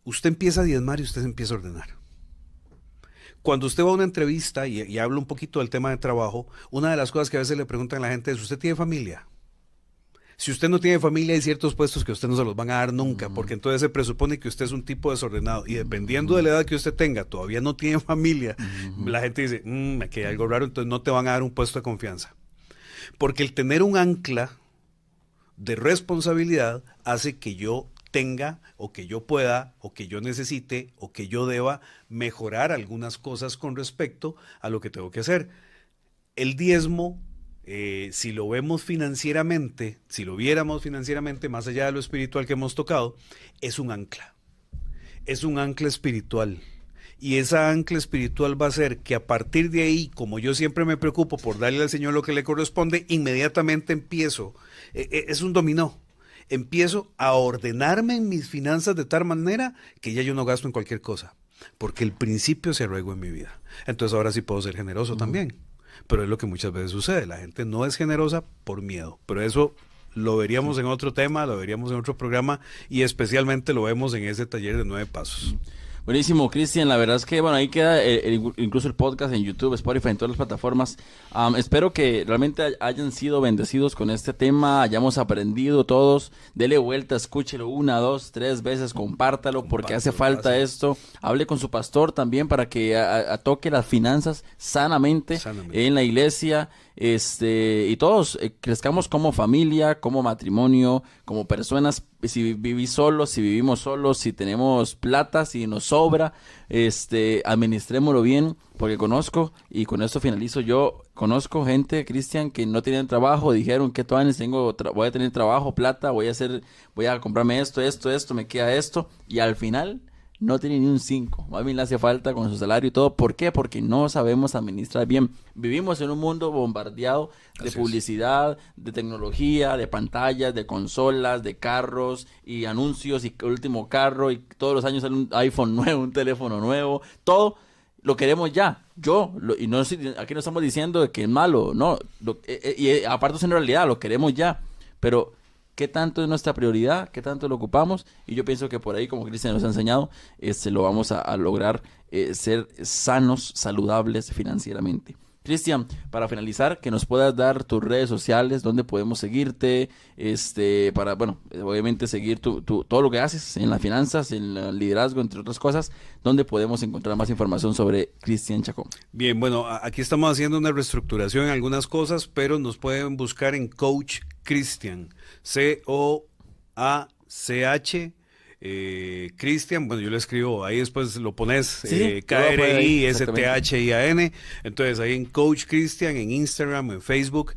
Usted empieza a diezmar y usted se empieza a ordenar. Cuando usted va a una entrevista y habla un poquito del tema de trabajo, una de las cosas que a veces le preguntan a la gente es, ¿usted tiene familia? Si usted no tiene familia, hay ciertos puestos que usted no se los van a dar nunca, porque entonces se presupone que usted es un tipo desordenado, y dependiendo de la edad que usted tenga, todavía no tiene familia, la gente dice, aquí hay algo raro, entonces no te van a dar un puesto de confianza. Porque el tener un ancla de responsabilidad hace que yo tenga, o que yo pueda, o que yo necesite, o que yo deba mejorar algunas cosas con respecto a lo que tengo que hacer. El diezmo, si lo vemos financieramente, si lo viéramos financieramente, más allá de lo espiritual que hemos tocado, es un ancla espiritual. Y esa ancla espiritual va a ser que a partir de ahí, como yo siempre me preocupo por darle al Señor lo que le corresponde, inmediatamente empiezo, es un dominó. Empiezo a ordenarme en mis finanzas de tal manera que ya yo no gasto en cualquier cosa, porque el principio se arraigó en mi vida. Entonces ahora sí puedo ser generoso también, pero es lo que muchas veces sucede, la gente no es generosa por miedo, pero eso lo veríamos en otro tema, lo veríamos en otro programa, y especialmente lo vemos en ese taller de 9 pasos. Buenísimo, Cristian. La verdad es que, bueno, ahí queda incluso el podcast en YouTube, Spotify, en todas las plataformas. Espero que realmente hayan sido bendecidos con este tema, hayamos aprendido todos. Dele vuelta, escúchelo 1, 2, 3 veces, compártalo, porque hace falta esto. Hable con su pastor también para que toque las finanzas sanamente en la iglesia. Y todos crezcamos como familia, como matrimonio, como personas. Si vivís solos, si vivimos solos, si tenemos plata, si nos sobra, administrémoslo bien, porque conozco, y con esto finalizo, yo conozco gente, Cristian, que no tenían trabajo, dijeron que todavía voy a tener trabajo, plata, voy a comprarme esto, me queda esto, y al final no tiene ni un 5, más bien le hace falta con su salario y todo. ¿Por qué? Porque no sabemos administrar bien. Vivimos en un mundo bombardeado de publicidad, de tecnología, de pantallas, de consolas, de carros y anuncios y último carro, y todos los años sale un iPhone nuevo, un teléfono nuevo, todo lo queremos ya. Aquí no estamos diciendo de que es malo, no, y aparte es en realidad, lo queremos ya, pero ¿qué tanto es nuestra prioridad? ¿Qué tanto lo ocupamos? Y yo pienso que por ahí, como Cristian nos ha enseñado, lo vamos a lograr ser sanos, saludables financieramente. Cristian, para finalizar, que nos puedas dar tus redes sociales, donde podemos seguirte, para, bueno, obviamente seguir todo lo que haces en las finanzas, en el liderazgo, entre otras cosas, donde podemos encontrar más información sobre Cristian Chacón. Bien, bueno, aquí estamos haciendo una reestructuración en algunas cosas, pero nos pueden buscar en Coach Cristian, COACH, Cristian, bueno, yo lo escribo, ahí después lo pones, KRISTHIAN, entonces ahí en Coach Cristian, en Instagram, en Facebook,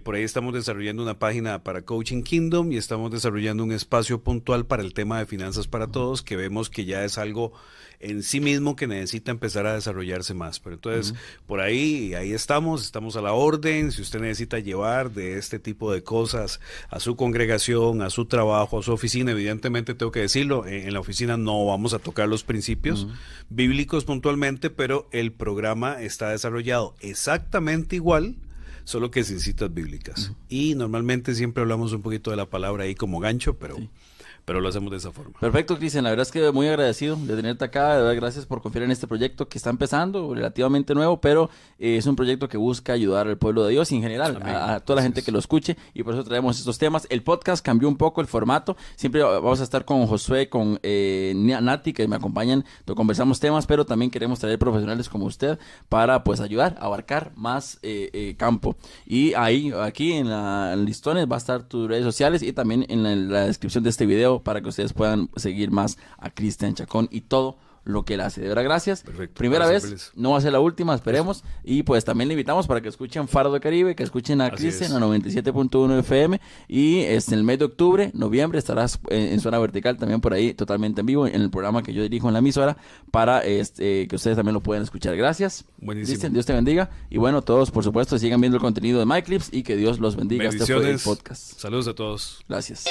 por ahí estamos desarrollando una página para Coaching Kingdom, y estamos desarrollando un espacio puntual para el tema de finanzas para todos, que vemos que ya es algo en sí mismo que necesita empezar a desarrollarse más. Pero entonces, por ahí estamos a la orden. Si usted necesita llevar de este tipo de cosas a su congregación, a su trabajo, a su oficina, evidentemente tengo que decirlo, en la oficina no vamos a tocar los principios bíblicos puntualmente, pero el programa está desarrollado exactamente igual, solo que sin citas bíblicas. Y normalmente siempre hablamos un poquito de la palabra ahí como gancho, pero pero lo hacemos de esa forma. Perfecto, Cristian, la verdad es que muy agradecido de tenerte acá, de verdad gracias por confiar en este proyecto que está empezando, relativamente nuevo, pero es un proyecto que busca ayudar al pueblo de Dios y en general, a toda la gente que lo escuche, y por eso traemos estos temas. El podcast cambió un poco el formato, siempre vamos a estar con Josué, con Nati, que me acompañan, conversamos temas, pero también queremos traer profesionales como usted para pues ayudar a abarcar más campo. Y ahí, aquí en listones va a estar tus redes sociales y también en la descripción de este video para que ustedes puedan seguir más a Cristian Chacón y todo lo que él hace. De verdad, gracias. Perfecto. Primera Gracias, vez, no va a ser la última, esperemos. Y pues también le invitamos para que escuchen Faro de Caribe, que escuchen a Cristian a 97.1 FM. Y en el mes de octubre, noviembre, estarás en Zona Vertical también por ahí, totalmente en vivo, en el programa que yo dirijo en la emisora, para que ustedes también lo puedan escuchar. Gracias. Buenísimo. Cristian, Dios te bendiga. Y bueno, todos, por supuesto, sigan viendo el contenido de MyClips y que Dios los bendiga. Este fue el podcast. Saludos a todos. Gracias.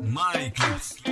MyClips.